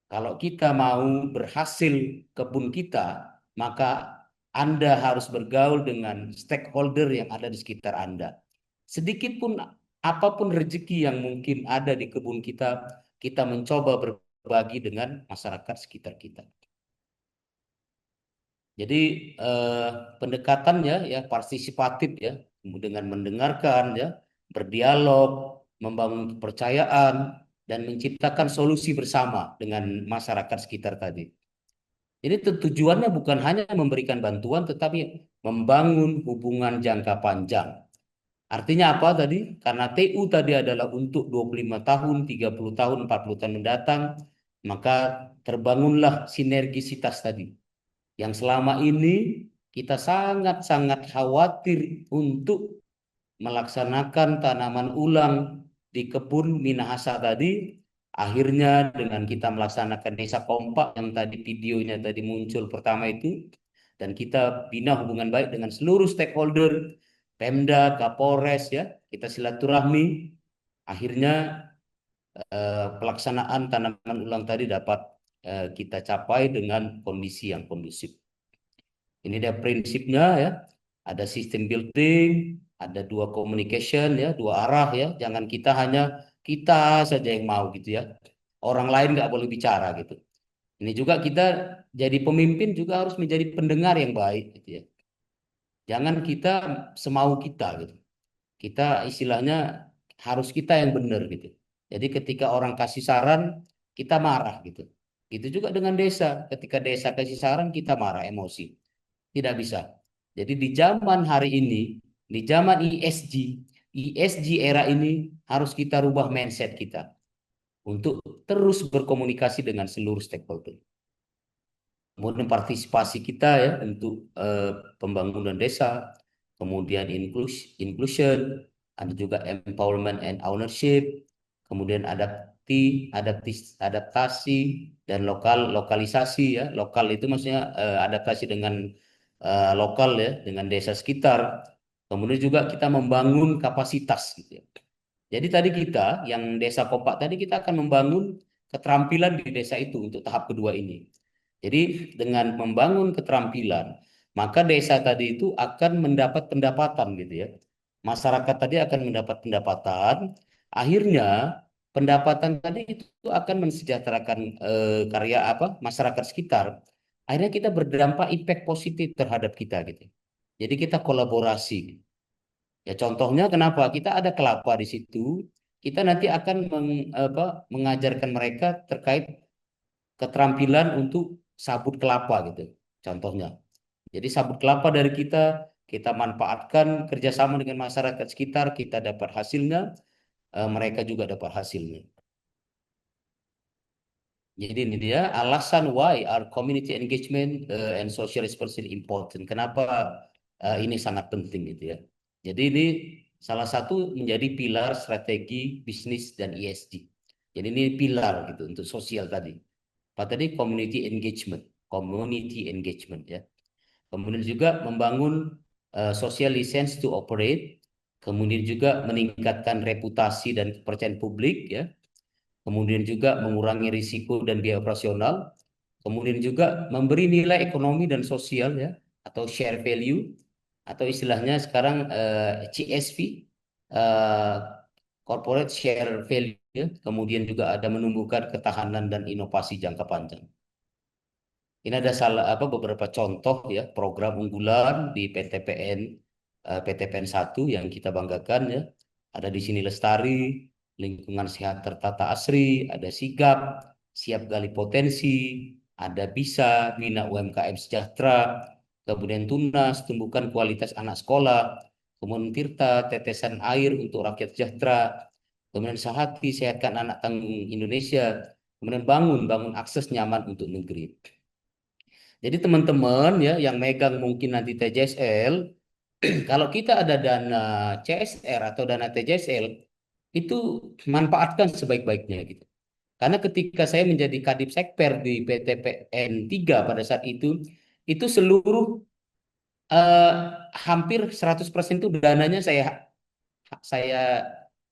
kalau kita mau berhasil kebun kita, maka Anda harus bergaul dengan stakeholder yang ada di sekitar Anda. Sedikit pun apapun rezeki yang mungkin ada di kebun kita, kita mencoba berbagi dengan masyarakat sekitar kita. Jadi pendekatannya ya partisipatif ya, dengan mendengarkan ya, berdialog, membangun kepercayaan, dan menciptakan solusi bersama dengan masyarakat sekitar tadi. Jadi tujuannya bukan hanya memberikan bantuan, tetapi membangun hubungan jangka panjang. Artinya apa tadi? Karena TU tadi adalah untuk 25 tahun, 30 tahun, 40 tahun mendatang, maka terbangunlah sinergisitas tadi. Yang selama ini kita sangat-sangat khawatir untuk melaksanakan tanaman ulang di kebun Minahasa tadi. Akhirnya dengan kita melaksanakan desa kompak yang tadi videonya tadi muncul pertama itu, dan kita bina hubungan baik dengan seluruh stakeholder, Pemda, Kapolres ya, kita silaturahmi, akhirnya pelaksanaan tanaman ulang tadi dapat kita capai dengan kondisi yang kondusif. Ini dia prinsipnya ya. Ada sistem building, ada dua communication ya, dua arah ya. Jangan kita hanya kita saja yang mau gitu ya. Orang lain nggak boleh bicara gitu. Ini juga kita jadi pemimpin juga harus menjadi pendengar yang baik gitu ya. Jangan kita semau kita gitu. Kita istilahnya harus kita yang benar gitu. Jadi ketika orang kasih saran, kita marah gitu. Itu juga dengan desa. Ketika desa kasih saran, kita marah, emosi. Tidak bisa. Jadi di zaman hari ini, di zaman ESG era ini harus kita rubah mindset kita untuk terus berkomunikasi dengan seluruh stakeholder. Kemudian partisipasi kita ya untuk pembangunan desa, kemudian inclusion, ada juga empowerment and ownership, kemudian adaptasi dan lokalisasi ya. Lokal itu maksudnya adaptasi dengan lokal ya, dengan desa sekitar. Kemudian juga kita membangun kapasitas gitu ya. Jadi tadi kita yang desa Kopak tadi kita akan membangun keterampilan di desa itu untuk tahap kedua ini. Jadi dengan membangun keterampilan, maka desa tadi itu akan mendapat pendapatan gitu ya. Masyarakat tadi akan mendapat pendapatan, akhirnya pendapatan tadi itu akan mensejahterakan karya apa masyarakat sekitar. Akhirnya kita berdampak impact positif terhadap kita gitu. Jadi kita kolaborasi. Ya contohnya kenapa kita ada kelapa di situ, kita nanti akan mengajarkan mereka terkait keterampilan untuk sabut kelapa gitu. Contohnya. Jadi sabut kelapa dari kita manfaatkan kerjasama dengan masyarakat sekitar, kita dapat hasilnya, mereka juga dapat hasilnya. Jadi ini dia alasan why our community engagement and social responsibility important. Kenapa ini sangat penting gitu ya. Jadi ini salah satu menjadi pilar strategi bisnis dan ESG. Jadi ini pilar gitu untuk sosial tadi. Apa tadi community engagement ya. Kemudian juga membangun social license to operate. Kemudian juga meningkatkan reputasi dan kepercayaan publik ya. Kemudian juga mengurangi risiko dan biaya operasional, kemudian juga memberi nilai ekonomi dan sosial ya, atau share value, atau istilahnya sekarang CSV, eh, corporate share value, ya. Kemudian juga ada menumbuhkan ketahanan dan inovasi jangka panjang. Ini ada beberapa contoh ya program unggulan di PTPN 1 yang kita banggakan ya. Ada di sini Lestari, lingkungan sehat tertata asri, ada Sigap, siap gali potensi, ada Bisa, bina UMKM sejahtera, kemudian Tunas, tumbuhkan kualitas anak sekolah, kemudian Tirta, tetesan air untuk rakyat sejahtera, kemudian Sahati, sehatkan anak tanggung Indonesia, kemudian bangun akses nyaman untuk negeri. Jadi teman-teman ya yang megang mungkin nanti TJSL, kalau kita ada dana CSR atau dana TJSL, itu manfaatkan sebaik-baiknya gitu. Karena ketika saya menjadi Kadip Sekper di PTPN 3 pada saat itu seluruh eh, hampir 100% itu dananya saya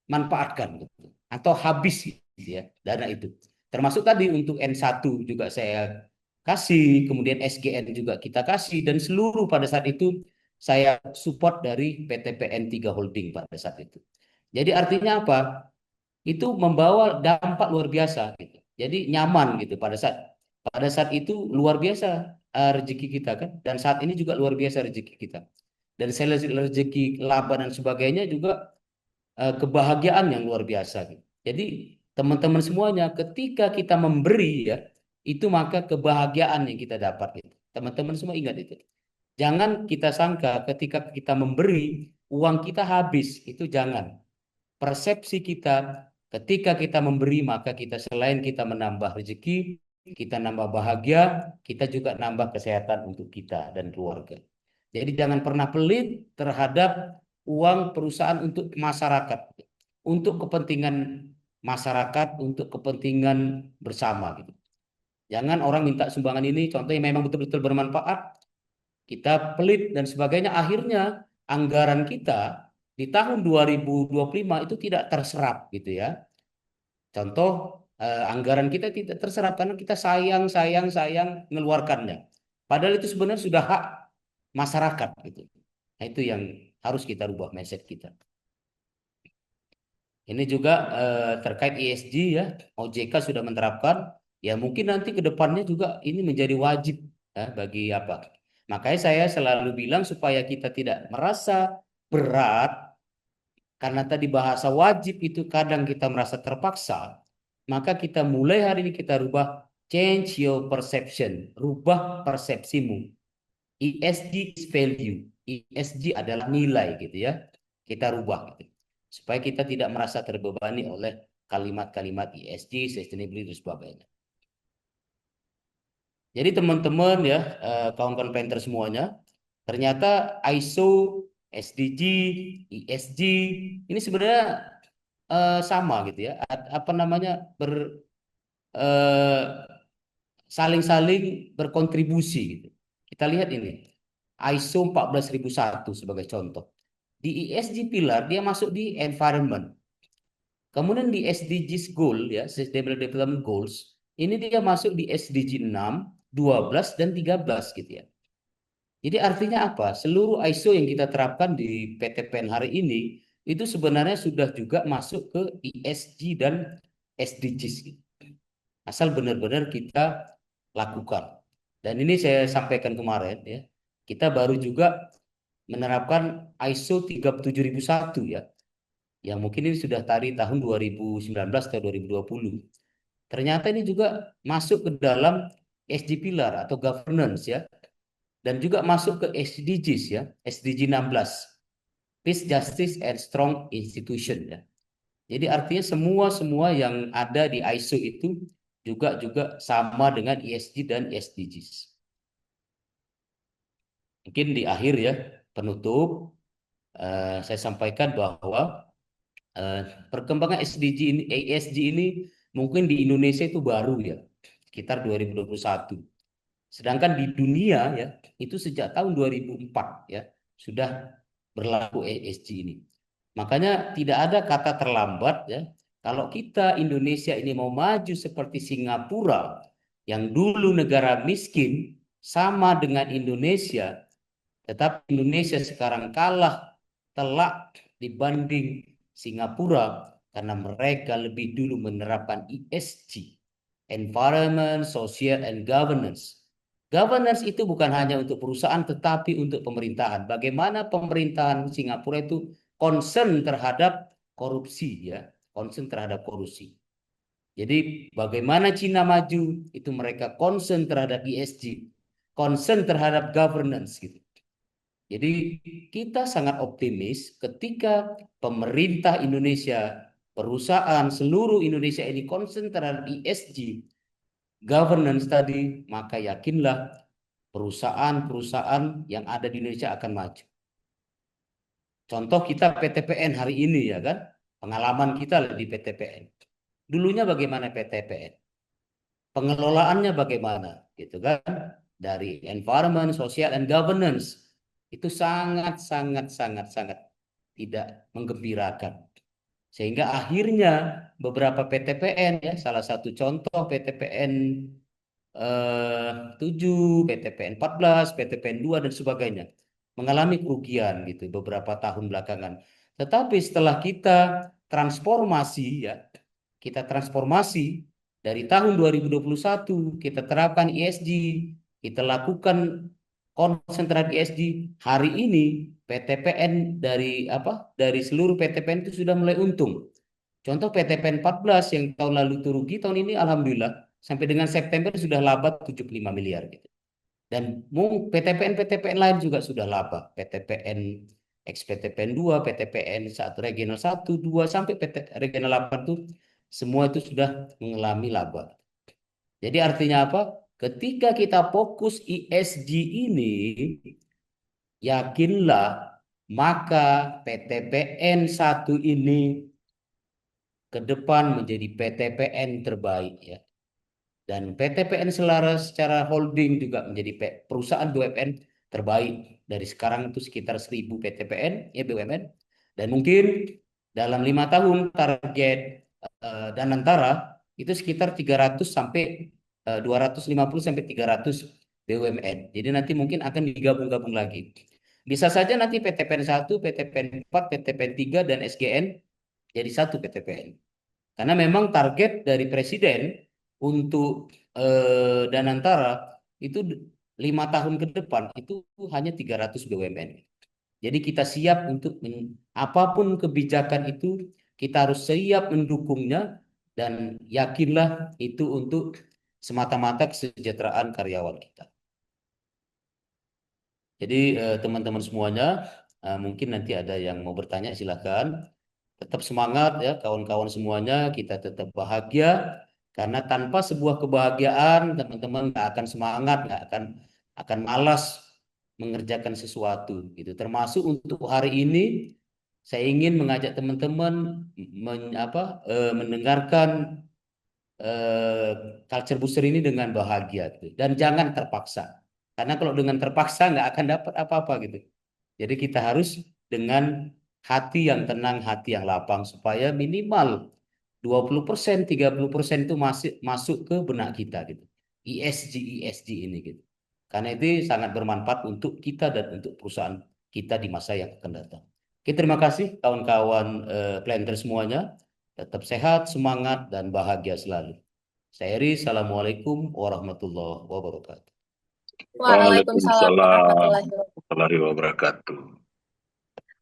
manfaatkan gitu. Atau habis gitu ya dana itu. Termasuk tadi untuk N1 juga saya kasih, kemudian SGN juga kita kasih, dan seluruh pada saat itu saya support dari PTPN 3 Holding pada saat itu. Jadi artinya apa? Itu membawa dampak luar biasa gitu. Jadi nyaman gitu pada saat itu luar biasa rezeki kita kan, dan saat ini juga luar biasa rezeki kita. Dan saya rezeki laba dan sebagainya juga kebahagiaan yang luar biasa gitu. Jadi teman-teman semuanya ketika kita memberi ya itu maka kebahagiaan yang kita dapat gitu. Teman-teman semua ingat itu. Jangan kita sangka ketika kita memberi uang kita habis, itu jangan. Persepsi kita ketika kita memberi maka kita selain kita menambah rezeki, kita nambah bahagia, kita juga nambah kesehatan untuk kita dan keluarga. Jadi jangan pernah pelit terhadap uang perusahaan untuk masyarakat, untuk kepentingan masyarakat, untuk kepentingan bersama gitu. Jangan orang minta sumbangan ini, contohnya memang betul-betul bermanfaat, kita pelit dan sebagainya, akhirnya anggaran kita di tahun 2025 itu tidak terserap gitu ya. Contoh anggaran kita tidak terserap karena kita sayang mengeluarkannya. Padahal itu sebenarnya sudah hak masyarakat gitu. Nah, itu yang harus kita rubah mindset kita. Ini juga terkait ESG ya, OJK sudah menerapkan, ya mungkin nanti ke depannya juga ini menjadi wajib ya, bagi apa. Makanya saya selalu bilang supaya kita tidak merasa berat, karena tadi bahasa wajib itu kadang kita merasa terpaksa, maka kita mulai hari ini kita rubah, change your perception, rubah persepsimu. ESG is value, ESG adalah nilai gitu ya, kita rubah gitu supaya kita tidak merasa terbebani oleh kalimat-kalimat ESG, sustainability dan sebagainya. Jadi teman-teman ya, kawan-kawan painter semuanya, ternyata ISO, SDG, ESG ini sebenarnya sama gitu ya, apa namanya eh, saling-saling berkontribusi gitu. Kita lihat ini ISO 14001 sebagai contoh. Di ESG pilar dia masuk di environment. Kemudian di SDGs goal ya, Sustainable Development Goals, ini dia masuk di SDG 6, 12 dan 13 gitu ya. Jadi artinya apa? Seluruh ISO yang kita terapkan di PTPN hari ini itu sebenarnya sudah juga masuk ke ESG dan SDGs gitu. Asal benar-benar kita lakukan. Dan ini saya sampaikan kemarin ya. Kita baru juga menerapkan ISO 37001 ya. Yang mungkin ini sudah dari tahun 2019 atau 2020. Ternyata ini juga masuk ke dalam SG Pilar atau governance ya. Dan juga masuk ke SDGs ya, SDG 16. Peace, Justice, and Strong Institution ya. Jadi artinya semua yang ada di ISO itu juga sama dengan ESG dan SDGs. Mungkin di akhir ya, penutup, saya sampaikan bahwa perkembangan SDG ini, ESG ini mungkin di Indonesia itu baru ya, sekitar 2021. Sedangkan di dunia ya, itu sejak tahun 2004 ya, sudah berlaku ESG ini. Makanya tidak ada kata terlambat ya. Kalau kita Indonesia ini mau maju seperti Singapura yang dulu negara miskin sama dengan Indonesia, tetapi Indonesia sekarang kalah telak dibanding Singapura, karena mereka lebih dulu menerapkan ESG, Environment, Social, and Governance. Governance itu bukan hanya untuk perusahaan tetapi untuk pemerintahan. Bagaimana pemerintahan Singapura itu concern terhadap korupsi, ya, concern terhadap korupsi. Jadi bagaimana Cina maju itu mereka concern terhadap ESG, concern terhadap governance gitu. Jadi kita sangat optimis ketika pemerintah Indonesia, perusahaan seluruh Indonesia ini concern terhadap ESG, governance tadi, maka yakinlah perusahaan-perusahaan yang ada di Indonesia akan maju. Contoh kita PTPN hari ini, ya kan? Pengalaman kita di PTPN. Dulunya bagaimana PTPN? Pengelolaannya bagaimana, gitu kan? Dari environment, social, and governance itu sangat tidak menggembirakan. Sehingga akhirnya beberapa PTPN, ya, salah satu contoh PTPN 7, PTPN 14, PTPN 2 dan sebagainya mengalami kerugian gitu beberapa tahun belakangan. Tetapi setelah kita transformasi, ya, kita transformasi dari tahun 2021, kita terapkan ESG, kita lakukan konsentrat ESG. Hari ini PTPN dari seluruh PTPN itu sudah mulai untung. Contoh PTPN 14 yang tahun lalu itu rugi, tahun ini alhamdulillah sampai dengan September sudah laba 75 miliar gitu. Dan PTPN lain juga sudah laba. PTPN PTPN 2, PTPN 1 regional 1, 2 sampai regional 8 itu semua itu sudah mengalami laba. Jadi artinya apa? Ketika kita fokus ESG ini, yakinlah maka PTPN 1 ini ke depan menjadi PTPN terbaik, ya. Dan PTPN selaras secara holding juga menjadi perusahaan BUMN terbaik. Dari sekarang itu sekitar 1000 PTPN, ya, BUMN. Dan mungkin dalam 5 tahun target Danantara itu sekitar 300 sampai 250 sampai 300 BUMN. Jadi nanti mungkin akan digabung-gabung lagi. Bisa saja nanti PTPN 1, PTPN 4, PTPN 3, dan SGN jadi satu PTPN. Karena memang target dari Presiden untuk Danantara itu 5 tahun ke depan itu hanya 300 BUMN. Jadi kita siap untuk apapun kebijakan itu kita harus siap mendukungnya dan yakinlah itu untuk semata-mata kesejahteraan karyawan kita. Jadi teman-teman semuanya mungkin nanti ada yang mau bertanya silakan. Tetap semangat, ya, kawan-kawan semuanya, kita tetap bahagia karena tanpa sebuah kebahagiaan teman-teman nggak akan semangat, nggak akan malas mengerjakan sesuatu gitu. Termasuk untuk hari ini saya ingin mengajak teman-teman mendengarkan culture booster ini dengan bahagia gitu. Dan jangan terpaksa. Karena kalau dengan terpaksa nggak akan dapat apa-apa gitu. Jadi kita harus dengan hati yang tenang, hati yang lapang supaya minimal 20%, 30% itu masuk ke benak kita gitu. ESG ini gitu. Karena itu sangat bermanfaat untuk kita dan untuk perusahaan kita di masa yang akan datang. Oke, terima kasih kawan-kawan planner semuanya. Tetap sehat, semangat, dan bahagia selalu. Saya Eri, Assalamualaikum warahmatullahi wabarakatuh. Waalaikumsalam warahmatullahi wabarakatuh. Warahmatullahi wabarakatuh.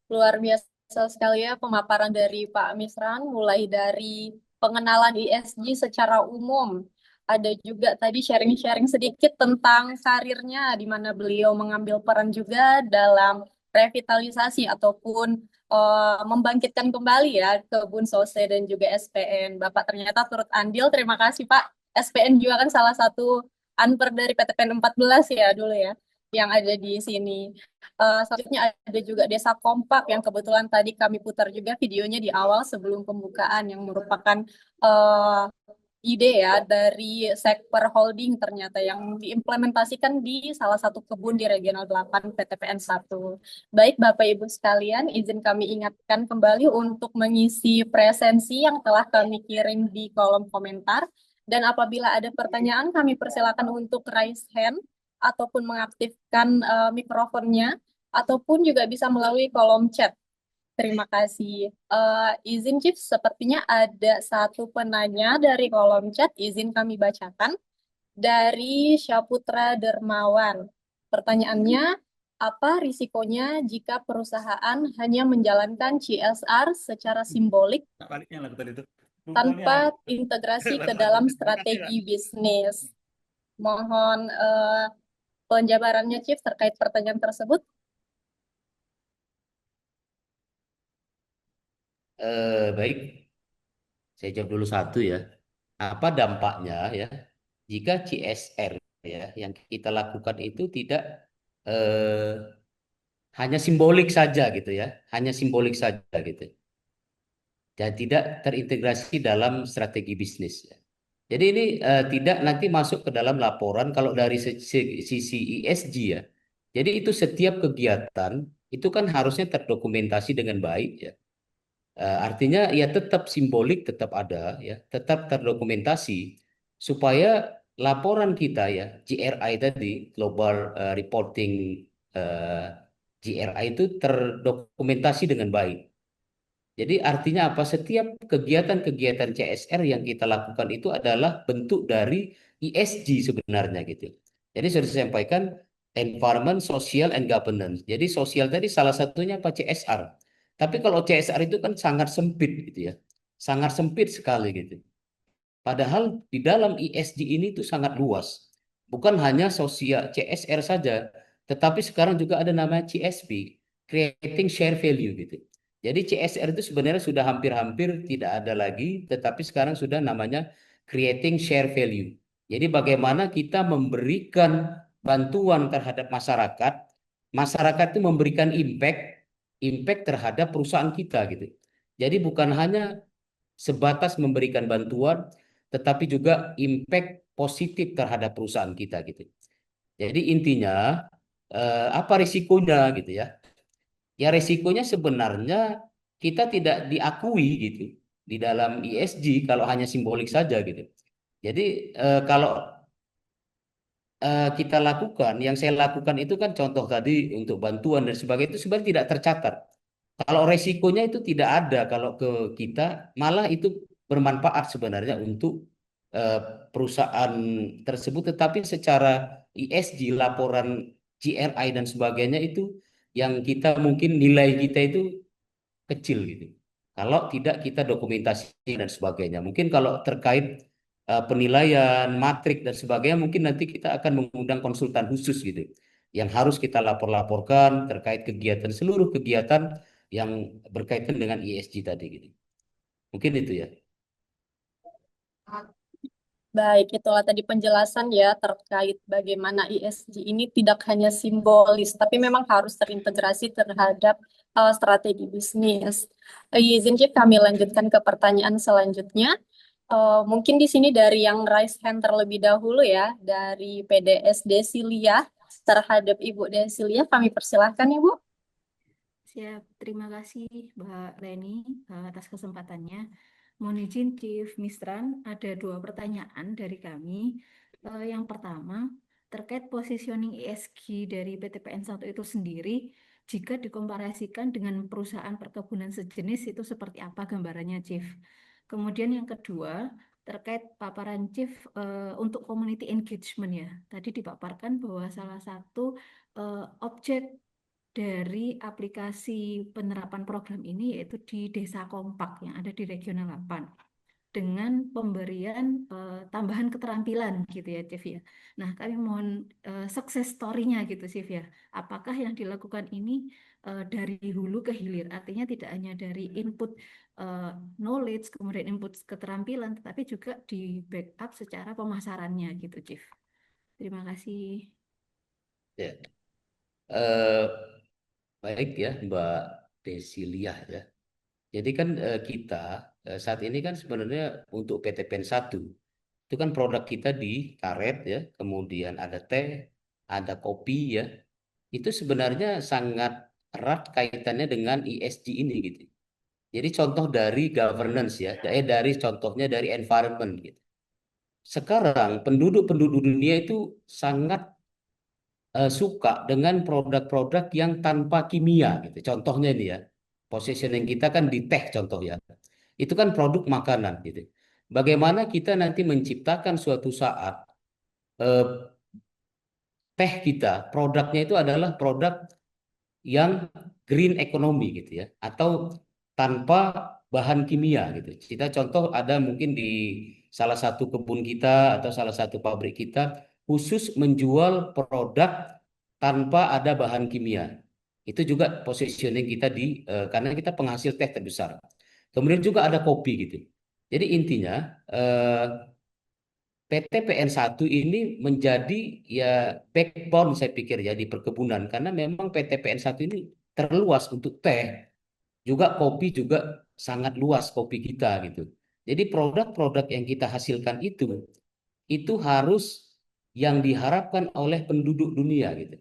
Luar biasa sekali ya pemaparan dari Pak Misran, mulai dari pengenalan ESG secara umum. Ada juga tadi sharing-sharing sedikit tentang karirnya, di mana beliau mengambil peran juga dalam revitalisasi ataupun membangkitkan kembali ya Kebun Sose dan juga SPN. Bapak ternyata turut andil, terima kasih Pak. SPN juga kan salah satu unper dari PTPN 14 ya dulu ya, yang ada di sini. Selanjutnya ada juga Desa Kompak yang kebetulan tadi kami putar juga videonya di awal sebelum pembukaan, yang merupakan ide ya dari Sekper Holding ternyata yang diimplementasikan di salah satu kebun di Regional 8 PTPN 1. Baik Bapak Ibu sekalian, izin kami ingatkan kembali untuk mengisi presensi yang telah kami kirim di kolom komentar. Dan apabila ada pertanyaan, kami persilakan untuk raise hand ataupun mengaktifkan mikrofonnya, ataupun juga bisa melalui kolom chat. terima kasih. Izin Chief, sepertinya ada satu penanya dari kolom chat, izin kami bacakan. Dari Syaputra Dermawan. Pertanyaannya, apa risikonya jika perusahaan hanya menjalankan CSR secara simbolik tanpa integrasi ke dalam strategi bisnis? Mohon penjabarannya, Chief, terkait pertanyaan tersebut. Baik, saya jawab dulu satu ya. Apa dampaknya ya jika CSR ya yang kita lakukan itu tidak eh, hanya simbolik saja gitu ya, hanya simbolik saja gitu, dan tidak terintegrasi dalam strategi bisnis ya. Jadi ini tidak nanti masuk ke dalam laporan kalau dari sisi ESG ya. Jadi itu setiap kegiatan itu kan harusnya terdokumentasi dengan baik ya. Artinya ya tetap simbolik tetap ada ya, tetap terdokumentasi supaya laporan kita ya GRI tadi Global Reporting eh, GRI itu terdokumentasi dengan baik. Jadi artinya apa? Setiap kegiatan-kegiatan CSR yang kita lakukan itu adalah bentuk dari ESG sebenarnya gitu. Jadi sudah saya sampaikan environment, social, and governance. Jadi sosial tadi salah satunya apa? CSR. Tapi kalau CSR itu kan sangat sempit gitu ya. Sangat sempit sekali gitu. Padahal di dalam ESG ini itu sangat luas. Bukan hanya sosial CSR saja, tetapi sekarang juga ada namanya CSV, Creating Share Value gitu. Jadi CSR itu sebenarnya sudah hampir-hampir tidak ada lagi, tetapi sekarang sudah namanya Creating Share Value. Jadi bagaimana kita memberikan bantuan terhadap masyarakat, masyarakat itu memberikan impact terhadap perusahaan kita gitu. Jadi bukan hanya sebatas memberikan bantuan, tetapi juga impact positif terhadap perusahaan kita gitu. Jadi intinya apa risikonya gitu ya? Ya risikonya sebenarnya kita tidak diakui gitu di dalam ESG kalau hanya simbolik saja gitu. Jadi kalau kita lakukan, yang saya lakukan itu kan contoh tadi untuk bantuan dan sebagainya itu sebenarnya tidak tercatat. Kalau resikonya itu tidak ada kalau ke kita, malah itu bermanfaat sebenarnya untuk eh, perusahaan tersebut. Tetapi secara ESG, laporan GRI dan sebagainya itu yang kita mungkin nilai kita itu kecil gitu. Kalau tidak kita dokumentasi dan sebagainya. Mungkin kalau terkait penilaian, matrik dan sebagainya, mungkin nanti kita akan mengundang konsultan khusus gitu. Yang harus kita lapor-laporkan terkait kegiatan, seluruh kegiatan yang berkaitan dengan ESG tadi gitu. Mungkin itu ya. Baik, itulah tadi penjelasan ya terkait bagaimana ESG ini tidak hanya simbolis, tapi memang harus terintegrasi terhadap strategi bisnis. Izin Chief, kami lanjutkan ke pertanyaan selanjutnya. Mungkin di sini dari yang raise hand terlebih dahulu ya, dari PDS Desilia terhadap Ibu Desilia, kami persilahkan Ibu. Siap, terima kasih Mbak Leni atas kesempatannya. Mohon izin Chief Mistran, ada 2 pertanyaan dari kami. Yang pertama, terkait positioning ESG dari PT PN1 itu sendiri, jika dikomparasikan dengan perusahaan perkebunan sejenis itu seperti apa gambarannya Chief? Kemudian yang kedua, terkait paparan Chief untuk community engagement ya. Tadi dipaparkan bahwa salah satu objek dari aplikasi penerapan program ini yaitu di Desa Kompak yang ada di Regional 8 dengan pemberian tambahan keterampilan gitu ya Chief ya. Nah kami mohon success story-nya gitu Chief ya. Apakah yang dilakukan ini dari hulu ke hilir, artinya tidak hanya dari input knowledge kemudian input keterampilan, tetapi juga di backup secara pemasarannya gitu Chief. Terima kasih. Ya. Eh, Baik ya Mbak Desilia ya. Jadi kan kita saat ini kan sebenarnya untuk PT PEN 1 itu kan produk kita di karet ya, kemudian ada teh, ada kopi ya. Itu sebenarnya sangat erat kaitannya dengan ESG ini gitu. Jadi contoh dari governance ya, dari contohnya dari environment gitu. Sekarang penduduk-penduduk dunia itu sangat suka dengan produk-produk yang tanpa kimia gitu. Contohnya ini ya. Positioning kita kan di teh contoh ya. Itu kan produk makanan gitu. Bagaimana kita nanti menciptakan suatu saat eh, teh kita, produknya itu adalah produk yang green economy gitu ya, atau tanpa bahan kimia gitu. Kita contoh ada mungkin di salah satu kebun kita atau salah satu pabrik kita khusus menjual produk tanpa ada bahan kimia. Itu juga positioning kita karena kita penghasil teh terbesar. Kemudian juga ada kopi gitu. Jadi intinya PT PN1 ini menjadi ya backbone saya pikir ya di perkebunan karena memang PT PN1 ini terluas untuk teh, juga kopi juga sangat luas kopi kita gitu. Jadi produk-produk yang kita hasilkan itu harus yang diharapkan oleh penduduk dunia gitu.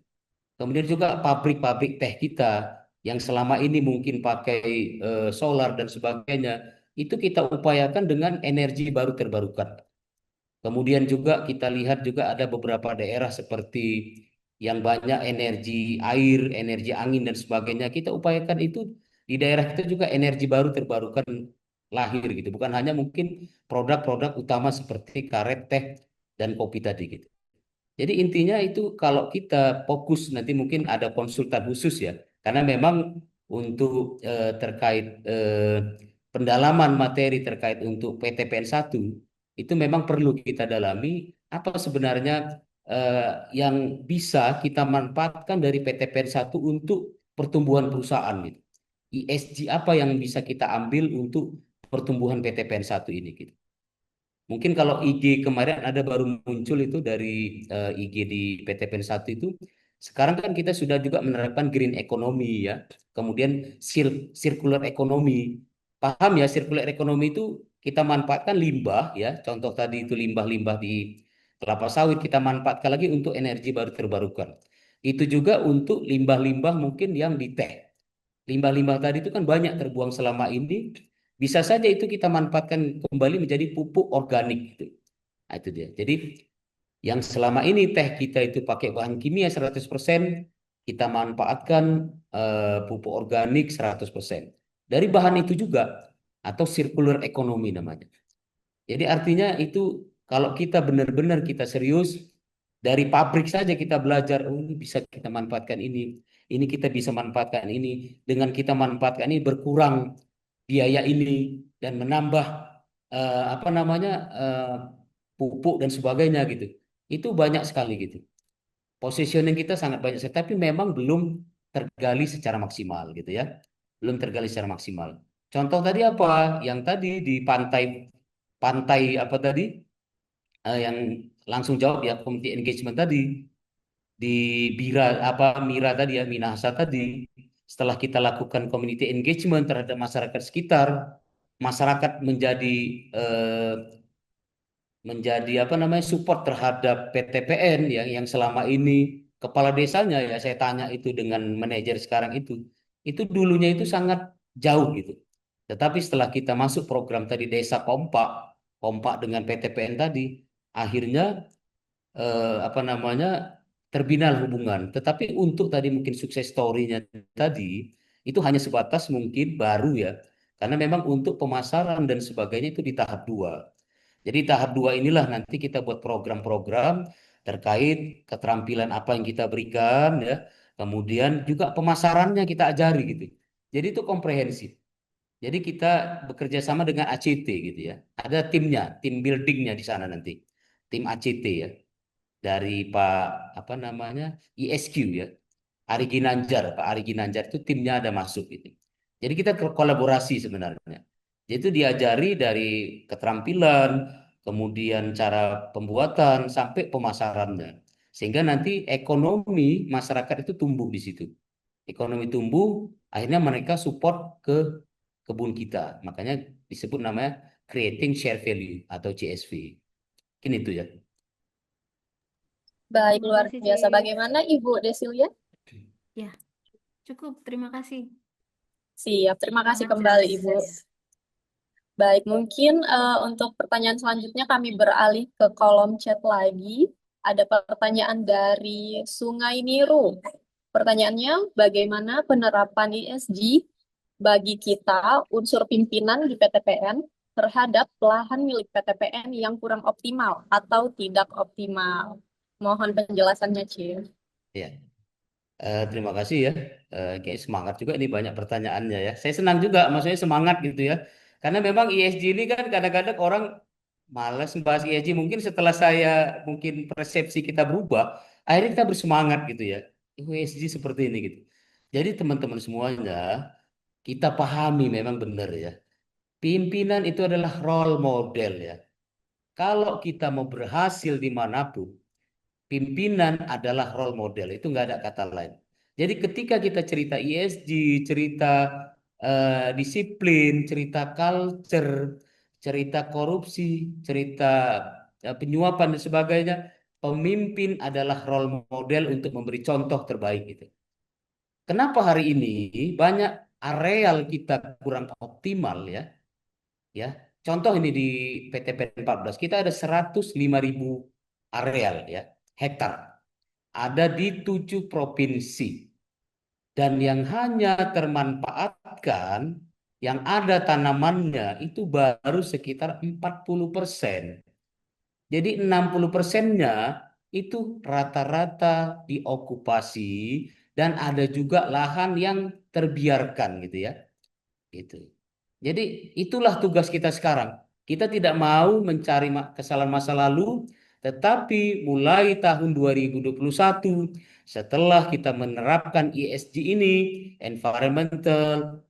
Kemudian juga pabrik-pabrik teh kita yang selama ini mungkin pakai solar dan sebagainya, itu kita upayakan dengan energi baru terbarukan. Kemudian juga kita lihat juga ada beberapa daerah seperti yang banyak energi air, energi angin dan sebagainya. Kita upayakan itu di daerah kita juga energi baru terbarukan lahir gitu. Bukan hanya mungkin produk-produk utama seperti karet, teh, dan kopi tadi gitu. Jadi intinya itu kalau kita fokus nanti mungkin ada konsultan khusus ya. Karena memang untuk terkait pendalaman materi terkait untuk PTPN1 itu memang perlu kita dalami apa sebenarnya yang bisa kita manfaatkan dari PTPN1 untuk pertumbuhan perusahaan gitu. ESG apa yang bisa kita ambil untuk pertumbuhan PTPN1 ini gitu. Mungkin kalau IG kemarin ada baru muncul itu dari IG di PT PEN 1 itu. Sekarang kan kita sudah juga menerapkan green economy ya. Kemudian circular economy. Paham ya circular economy itu kita manfaatkan limbah ya. Contoh tadi itu limbah-limbah di kelapa sawit kita manfaatkan lagi untuk energi baru terbarukan. Itu juga untuk limbah-limbah mungkin yang di teh. Limbah-limbah tadi itu kan banyak terbuang selama ini. Bisa saja itu kita manfaatkan kembali menjadi pupuk organik gitu. Nah, itu dia. Jadi yang selama ini teh kita itu pakai bahan kimia 100%, kita manfaatkan pupuk organik 100%. Dari bahan itu juga atau circular economy namanya. Jadi artinya itu kalau kita benar-benar kita serius dari pabrik saja kita belajar, oh ini bisa kita manfaatkan ini kita bisa manfaatkan ini, dengan kita manfaatkan ini berkurang biaya ini dan menambah apa namanya pupuk dan sebagainya gitu. Itu banyak sekali gitu. Positioning kita sangat banyak, tapi memang belum tergali secara maksimal gitu ya. Belum tergali secara maksimal. Contoh tadi apa? Yang tadi di pantai pantai apa tadi? Yang langsung jawab ya community engagement tadi di Mira tadi ya Minahasa tadi. Setelah kita lakukan community engagement terhadap masyarakat sekitar, masyarakat eh, menjadi apa namanya support terhadap PTPN yang selama ini kepala desanya ya saya tanya itu dengan manajer sekarang itu dulunya itu sangat jauh gitu. Tetapi setelah kita masuk program tadi Desa Kompak, Kompak dengan PTPN tadi, akhirnya apa namanya terbina hubungan. Tetapi untuk tadi mungkin sukses story-nya tadi itu hanya sebatas mungkin baru ya. Karena memang untuk pemasaran dan sebagainya itu di tahap 2. Jadi tahap 2 inilah nanti kita buat program-program terkait keterampilan apa yang kita berikan ya. Kemudian juga pemasarannya kita ajari gitu. Jadi itu komprehensif. Jadi kita bekerja sama dengan ACT gitu ya. Ada timnya, tim buildingnya di sana nanti. Tim ACT ya. Dari Pak apa namanya ISQ ya. Ari Ginanjar, Pak Ari Ginanjar itu timnya ada masuk gitu. Jadi kita kolaborasi sebenarnya. Jadi itu diajari dari keterampilan, kemudian cara pembuatan sampai pemasarannya. Sehingga nanti ekonomi masyarakat itu tumbuh di situ. Ekonomi tumbuh, akhirnya mereka support ke kebun kita. Makanya disebut namanya creating share value atau CSV. Mungkin itu ya. Baik, Terima luar kasih, biasa. Cik. Bagaimana Ibu Desilia? Ya, cukup. Terima kasih. Siap, terima kasih Sangat kembali jelas. Ibu. Baik, mungkin untuk pertanyaan selanjutnya kami beralih ke kolom chat lagi. Ada pertanyaan dari Sungai Niru. Pertanyaannya, bagaimana penerapan ESG bagi kita unsur pimpinan di PTPN terhadap lahan milik PTPN yang kurang optimal atau tidak optimal. Mohon penjelasannya, Chief. Ya, terima kasih ya. Kayak semangat juga ini banyak pertanyaannya ya. Saya senang juga, maksudnya semangat gitu ya. Karena memang ESG ini kan kadang-kadang orang malas membahas ESG. Mungkin setelah saya, mungkin persepsi kita berubah, akhirnya kita bersemangat gitu ya. ESG seperti ini gitu. Jadi teman-teman semuanya, kita pahami memang benar ya. Pimpinan itu adalah role model ya. Kalau kita mau berhasil dimanapun, pimpinan adalah role model. Itu nggak ada kata lain. Jadi ketika kita cerita ESG, cerita disiplin, cerita culture, cerita korupsi, cerita penyuapan dan sebagainya, pemimpin adalah role model untuk memberi contoh terbaik itu. Kenapa hari ini banyak areal kita kurang optimal ya? Ya, contoh ini di PTPN 14 kita ada 105.000 areal ya, hektar. Ada di 7 provinsi. Dan yang hanya termanfaatkan, yang ada tanamannya itu baru sekitar 40%. Jadi 60%-nya itu rata-rata diokupasi dan ada juga lahan yang terbiarkan gitu ya. Gitu. Jadi itulah tugas kita sekarang. Kita tidak mau mencari kesalahan masa lalu, tetapi mulai tahun 2021, setelah kita menerapkan ESG ini, environmental,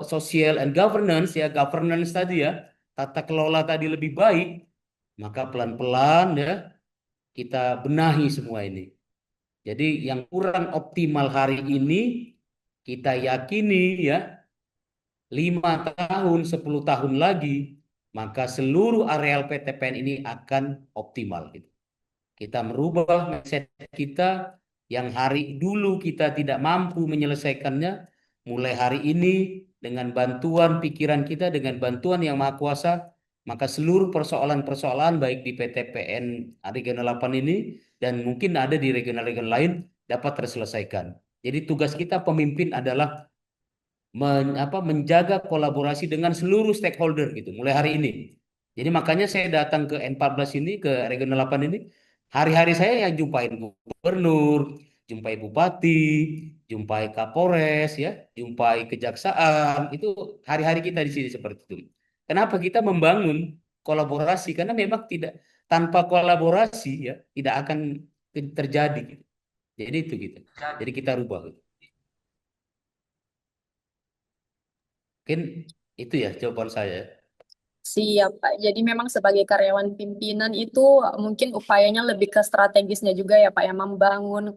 social and governance ya, governance tadi ya, tata kelola tadi lebih baik, maka pelan-pelan ya kita benahi semua ini. Jadi yang kurang optimal hari ini kita yakini ya 5 tahun, 10 tahun lagi, maka seluruh areal PTPN ini akan optimal. Gitu. Kita merubah mindset kita yang hari dulu kita tidak mampu menyelesaikannya, mulai hari ini dengan bantuan pikiran kita, dengan bantuan yang Maha Kuasa, maka seluruh persoalan-persoalan baik di PTPN Regional 8 ini dan mungkin ada di regional-regional lain dapat terselesaikan. Jadi tugas kita pemimpin adalah menjaga kolaborasi dengan seluruh stakeholder gitu mulai hari ini. Jadi makanya saya datang ke N14 ini, ke Regional 8 ini, hari-hari saya yang jumpain gubernur, jumpai bupati, jumpai kapolres ya, jumpai kejaksaan, itu hari-hari kita di sini seperti itu. Kenapa kita membangun kolaborasi? Karena memang tidak, tanpa kolaborasi ya tidak akan terjadi gitu. Jadi itu gitu. Jadi kita rubah gitu. Mungkin itu ya jawaban saya. Siap, Pak. Jadi memang sebagai karyawan pimpinan itu mungkin upayanya lebih ke strategisnya juga ya, Pak, ya, membangun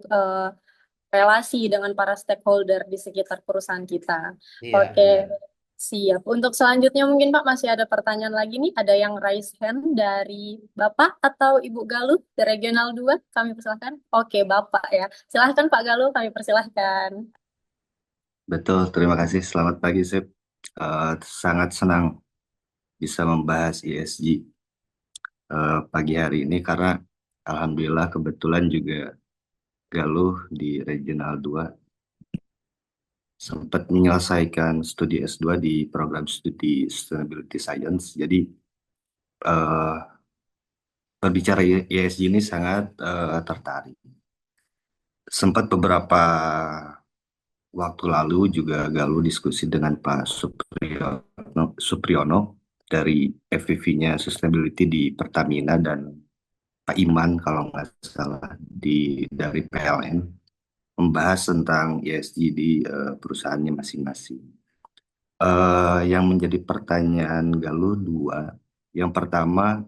relasi dengan para stakeholder di sekitar perusahaan kita. Iya, Oke, benar. siap. Untuk selanjutnya mungkin Pak masih ada pertanyaan lagi nih. Ada yang raise hand dari Bapak atau Ibu Galuh di Regional 2. Kami persilahkan. Oke, Bapak ya. Silahkan Pak Galuh, kami persilahkan. Betul, terima kasih. Selamat pagi, Sip. Sangat senang bisa membahas ESG pagi hari ini karena alhamdulillah kebetulan juga Galuh di Regional 2 sempat menyelesaikan studi S2 di program studi Sustainability Science. Jadi eh, berbicara ESG ini sangat tertarik. Sempat beberapa waktu lalu juga Galuh diskusi dengan Pak Supriyono dari FVV-nya Sustainability di Pertamina dan Pak Iman kalau nggak salah dari PLN membahas tentang ESG di perusahaannya masing-masing. Yang menjadi pertanyaan Galuh dua. Yang pertama,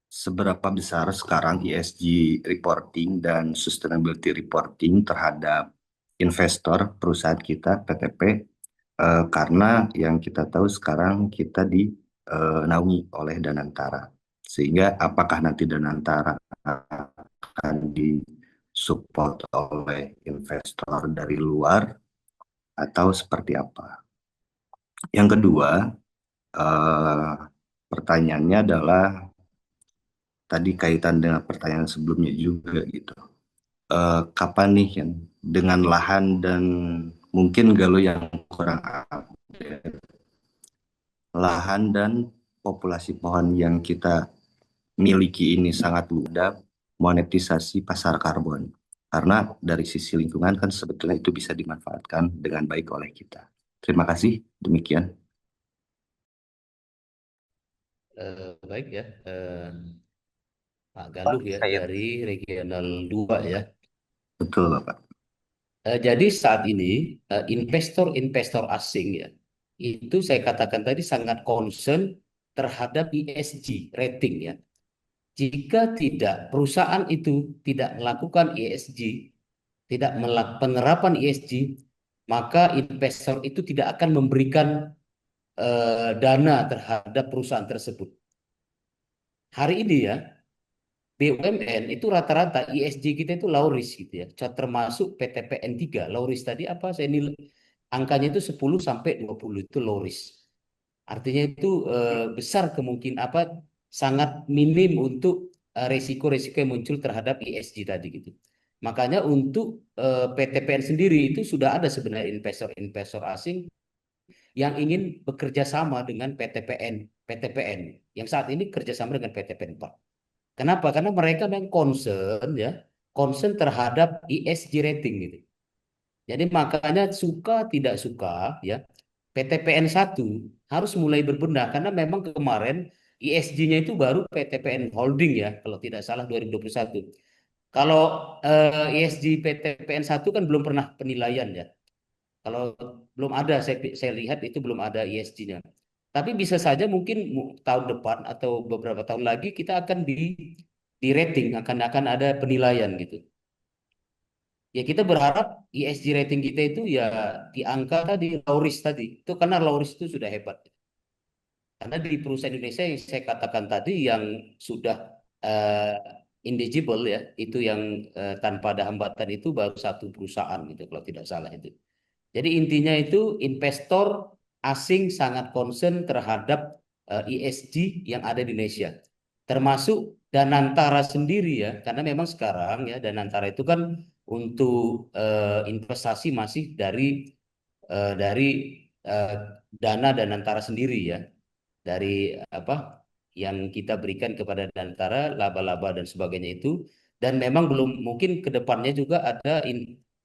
seberapa besar sekarang ESG reporting dan sustainability reporting terhadap investor perusahaan kita PTP, karena yang kita tahu sekarang kita dinaungi oleh Danantara. Sehingga apakah nanti Danantara akan disupport oleh investor dari luar atau seperti apa? Yang kedua, pertanyaannya adalah tadi kaitan dengan pertanyaan sebelumnya juga gitu. Kapan nih kan dengan lahan dan Mungkin Galuh yang kurang update. Lahan dan populasi pohon yang kita miliki ini sangat mudah monetisasi pasar karbon. Karena dari sisi lingkungan kan sebetulnya itu bisa dimanfaatkan dengan baik oleh kita. Terima kasih, demikian. Baik ya, Pak Galuh ya dari Regional 2 ya. Betul, Bapak. Jadi saat ini investor-investor asing ya, itu saya katakan tadi sangat concern terhadap ESG rating ya. Jika tidak, perusahaan itu tidak melakukan ESG, tidak melakukan penerapan ESG, maka investor itu tidak akan memberikan dana terhadap perusahaan tersebut. Hari ini ya, BUMN itu rata-rata ESG kita itu low risk gitu ya. Termasuk PTPN 3. Low risk tadi apa? Saya nilai angkanya itu 10 sampai 20 itu low risk. Artinya itu besar kemungkinan apa sangat minim untuk resiko-resiko yang muncul terhadap ESG tadi gitu. Makanya untuk PTPN sendiri itu sudah ada sebenarnya investor-investor asing yang ingin bekerja sama dengan PTPN yang saat ini kerjasama dengan PTPN 4. Kenapa? Karena mereka memang concern terhadap ESG rating gitu. Jadi makanya suka tidak suka ya PTPN 1 harus mulai berbenah karena memang kemarin ESG-nya itu baru PTPN Holding ya kalau tidak salah 2021. Kalau ESG PTPN 1 kan belum pernah penilaian ya. Kalau belum ada saya lihat itu belum ada ESG-nya. Tapi bisa saja mungkin tahun depan atau beberapa tahun lagi kita akan di rating akan ada penilaian gitu. Ya kita berharap ESG rating kita itu ya di angka tadi low risk tadi. Itu karena low risk itu sudah hebat. Karena di perusahaan Indonesia yang saya katakan tadi yang sudah uh, ineligible ya, itu yang tanpa ada hambatan itu baru satu perusahaan gitu kalau tidak salah itu. Jadi intinya itu investor asing sangat concern terhadap ESG yang ada di Indonesia. Termasuk Danantara sendiri ya, karena memang sekarang ya Danantara itu kan untuk investasi masih dari eh, dana Danantara sendiri ya, dari apa yang kita berikan kepada Danantara, laba-laba dan sebagainya itu. Dan memang belum mungkin ke depannya juga ada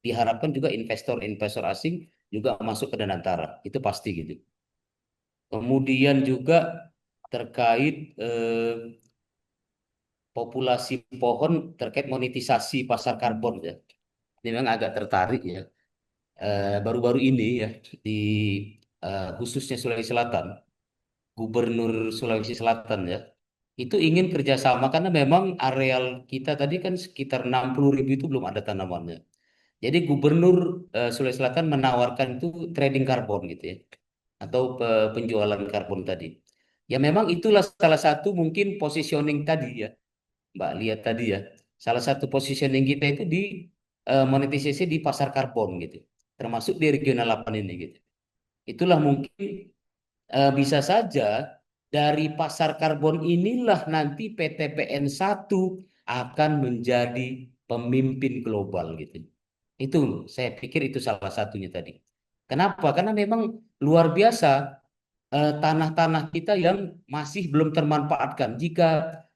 diharapkan juga investor-investor asing juga masuk ke Danantara. Itu pasti gitu. Kemudian juga terkait populasi pohon terkait monetisasi pasar karbon ya. Ini memang agak tertarik ya. Baru-baru ini ya di khususnya Sulawesi Selatan, Gubernur Sulawesi Selatan ya, itu ingin kerjasama karena memang areal kita tadi kan sekitar 60.000 itu belum ada tanamannya. Jadi Gubernur Sulawesi Selatan menawarkan itu trading karbon gitu ya, atau penjualan karbon tadi. Ya memang itulah salah satu mungkin positioning tadi ya, Mbak lihat tadi ya. Salah satu positioning kita itu di monetisasi di pasar karbon gitu, termasuk di regional 8 ini gitu. Itulah mungkin bisa saja dari pasar karbon inilah nanti PTPN 1 akan menjadi pemimpin global gitu. Itu saya pikir itu salah satunya tadi. Kenapa? Karena memang luar biasa tanah-tanah kita yang masih belum termanfaatkan. Jika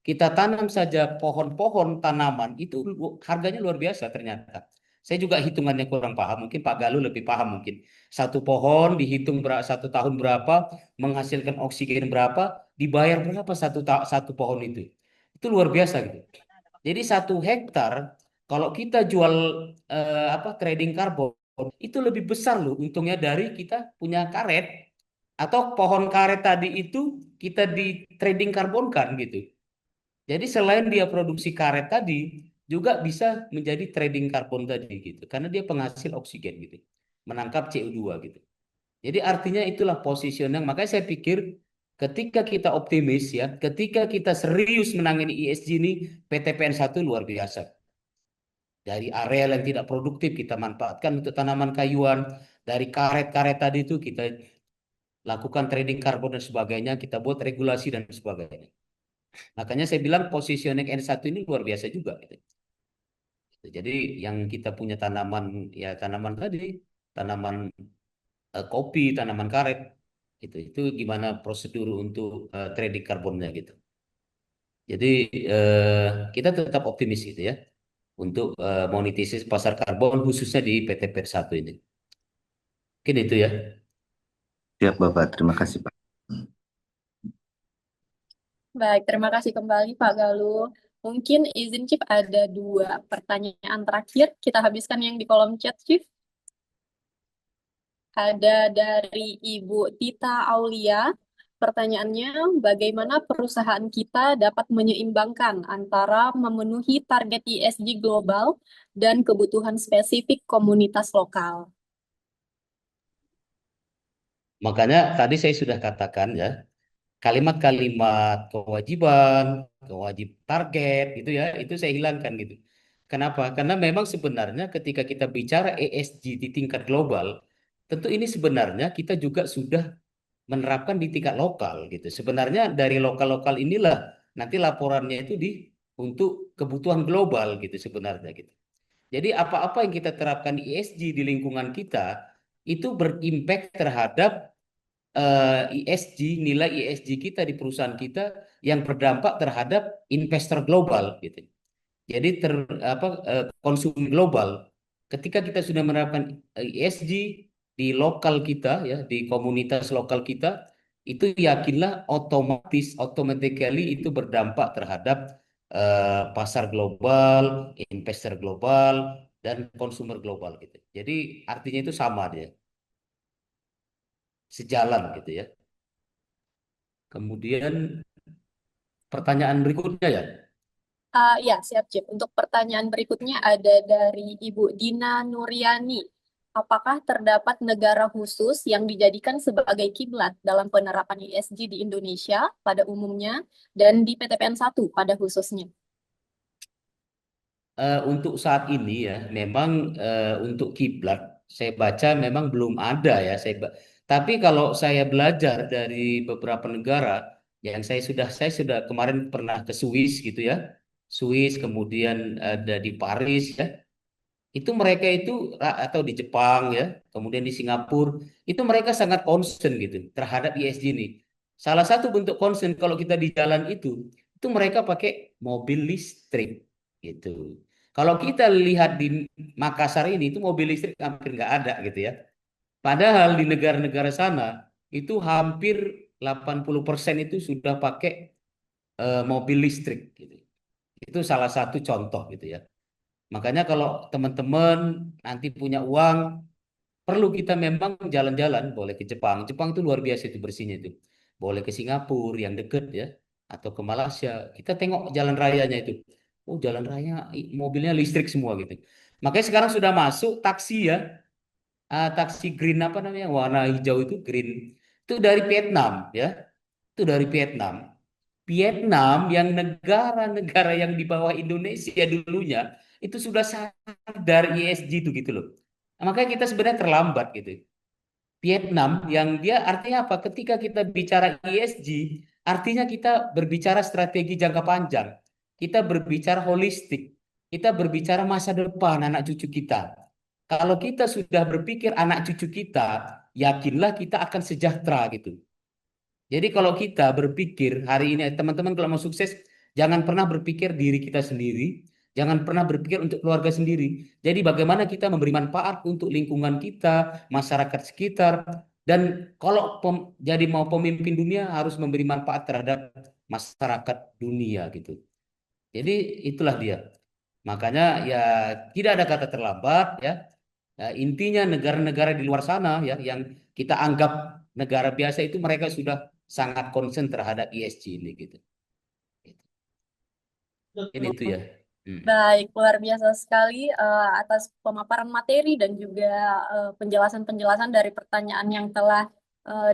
kita tanam saja pohon-pohon tanaman itu harganya luar biasa ternyata. Saya juga hitungannya kurang paham. Mungkin Pak Galuh lebih paham mungkin. Satu pohon dihitung satu tahun berapa, menghasilkan oksigen berapa, dibayar berapa satu pohon itu. Itu luar biasa gitu. Jadi 1 hektar kalau kita jual apa trading karbon itu lebih besar loh untungnya dari kita punya karet atau pohon karet tadi itu kita di trading karbonkan gitu. Jadi selain dia produksi karet tadi juga bisa menjadi trading karbon tadi gitu karena dia penghasil oksigen gitu. Menangkap CO2 gitu. Jadi artinya itulah positioning. Makanya saya pikir ketika kita optimis ya, ketika kita serius menangani ESG ini, PTPN 1 luar biasa. Dari area yang tidak produktif kita manfaatkan untuk tanaman kayuan, dari karet-karet tadi itu kita lakukan trading karbon dan sebagainya, kita buat regulasi dan sebagainya. Makanya saya bilang positioning N1 ini luar biasa juga gitu. Jadi yang kita punya tanaman ya tanaman tadi tanaman kopi, tanaman karet. Itu gimana prosedur untuk trading karbonnya gitu. Jadi kita tetap optimis gitu ya untuk monetisasi pasar karbon khususnya di PT PER 1 ini. Mungkin itu ya. Siap Bapak, terima kasih Pak. Baik, terima kasih kembali Pak Galuh. Mungkin izin Chief ada 2 pertanyaan terakhir. Kita habiskan yang di kolom chat, Chief. Ada dari Ibu Tita Aulia. Pertanyaannya, bagaimana perusahaan kita dapat menyeimbangkan antara memenuhi target ESG global dan kebutuhan spesifik komunitas lokal? Makanya tadi saya sudah katakan ya, kalimat-kalimat kewajiban, kewajib target gitu ya, itu saya hilangkan gitu. Kenapa? Karena memang sebenarnya ketika kita bicara ESG di tingkat global, tentu ini sebenarnya kita juga sudah menerapkan di tingkat lokal gitu. Sebenarnya dari lokal-lokal inilah nanti laporannya itu untuk kebutuhan global gitu sebenarnya gitu. Jadi apa-apa yang kita terapkan di ESG di lingkungan kita itu berimpact terhadap ESG, nilai ESG kita di perusahaan kita yang berdampak terhadap investor global gitu. Jadi konsumen global. Ketika kita sudah menerapkan ESG di lokal kita ya, di komunitas lokal kita, itu yakinlah automatically itu berdampak terhadap pasar global, investor global, dan konsumer global gitu. Jadi artinya itu sama dia, sejalan gitu ya. Kemudian pertanyaan berikutnya ya. Ya, siap, Cip. Untuk pertanyaan berikutnya ada dari Ibu Dina Nuryani. Apakah terdapat negara khusus yang dijadikan sebagai kiblat dalam penerapan ESG di Indonesia pada umumnya dan di PTPN 1 pada khususnya? Untuk saat ini ya, memang untuk kiblat saya baca memang belum ada ya. Tapi kalau saya belajar dari beberapa negara yang saya sudah kemarin pernah ke Swiss gitu ya, Swiss kemudian ada di Paris ya, itu mereka itu atau di Jepang ya, kemudian di Singapura itu mereka sangat concern gitu terhadap ESG ini. Salah satu bentuk concern kalau kita di jalan itu mereka pakai mobil listrik gitu. Kalau kita lihat di Makassar ini itu mobil listrik hampir nggak ada gitu ya. Padahal di negara-negara sana itu hampir 80% itu sudah pakai mobil listrik gitu. Itu salah satu contoh gitu ya. Makanya kalau teman-teman nanti punya uang, perlu kita memang jalan-jalan, boleh ke Jepang. Jepang itu luar biasa itu bersihnya itu. Boleh ke Singapura yang deket ya, atau ke Malaysia. Kita tengok jalan rayanya itu. Oh, jalan raya mobilnya listrik semua gitu. Makanya sekarang sudah masuk taksi ya, taksi green apa namanya, warna hijau itu green. Itu dari Vietnam ya, itu dari Vietnam. Vietnam yang negara-negara yang di bawah Indonesia dulunya itu sudah sadar ESG itu gitu loh. Nah, makanya kita sebenarnya terlambat gitu. Vietnam yang dia artinya apa? Ketika kita bicara ESG, artinya kita berbicara strategi jangka panjang. Kita berbicara holistik. Kita berbicara masa depan anak cucu kita. Kalau kita sudah berpikir anak cucu kita, yakinlah kita akan sejahtera gitu. Jadi kalau kita berpikir hari ini, teman-teman kalau mau sukses, jangan pernah berpikir diri kita sendiri, jangan pernah berpikir untuk keluarga sendiri. Jadi bagaimana kita memberi manfaat untuk lingkungan kita, masyarakat sekitar, dan kalau jadi mau pemimpin dunia harus memberi manfaat terhadap masyarakat dunia gitu. Jadi itulah dia. Makanya ya tidak ada kata terlambat ya. Intinya negara-negara di luar sana ya yang kita anggap negara biasa itu mereka sudah sangat concern terhadap ESG ini gitu. Ini itu ya. Baik, luar biasa sekali atas pemaparan materi dan juga penjelasan-penjelasan dari pertanyaan yang telah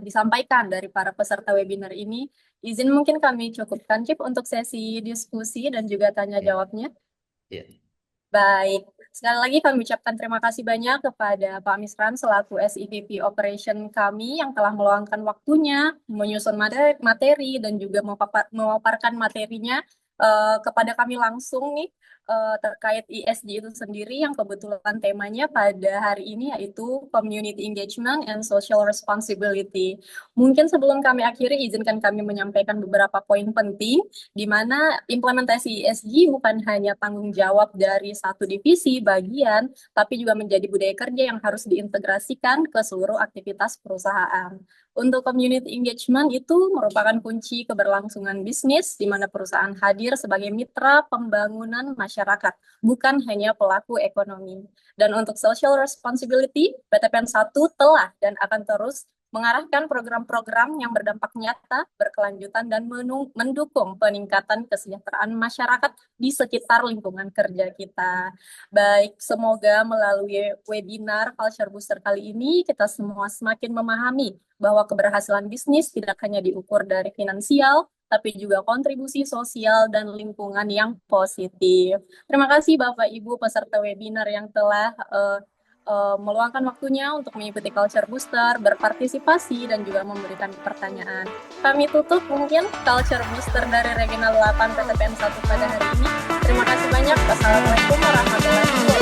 disampaikan dari para peserta webinar ini. Izin mungkin kami cukupkan, Cip, untuk sesi diskusi dan juga tanya jawabnya. Ya. Baik, sekali lagi kami ucapkan terima kasih banyak kepada Pak Misran selaku SEVP Operation kami yang telah meluangkan waktunya, menyusun materi dan juga memaparkan materinya kepada kami langsung nih terkait ESG itu sendiri yang kebetulan temanya pada hari ini yaitu Community Engagement and Social Responsibility. Mungkin sebelum kami akhiri, izinkan kami menyampaikan beberapa poin penting di mana implementasi ESG bukan hanya tanggung jawab dari satu divisi, bagian, tapi juga menjadi budaya kerja yang harus diintegrasikan ke seluruh aktivitas perusahaan. Untuk community engagement itu merupakan kunci keberlangsungan bisnis, di mana perusahaan hadir sebagai mitra pembangunan masyarakat, bukan hanya pelaku ekonomi. Dan untuk social responsibility, PTPN 1 telah dan akan terus mengarahkan program-program yang berdampak nyata, berkelanjutan, dan mendukung peningkatan kesejahteraan masyarakat di sekitar lingkungan kerja kita. Baik, semoga melalui webinar Culture Booster kali ini, kita semua semakin memahami bahwa keberhasilan bisnis tidak hanya diukur dari finansial, tapi juga kontribusi sosial dan lingkungan yang positif. Terima kasih Bapak Ibu peserta webinar yang telah meluangkan waktunya untuk mengikuti Culture Booster, berpartisipasi, dan juga memberikan pertanyaan. Kami tutup mungkin Culture Booster dari Regional 8 PTPN 1 pada hari ini. Terima kasih banyak. Wassalamualaikum warahmatullahi wabarakatuh.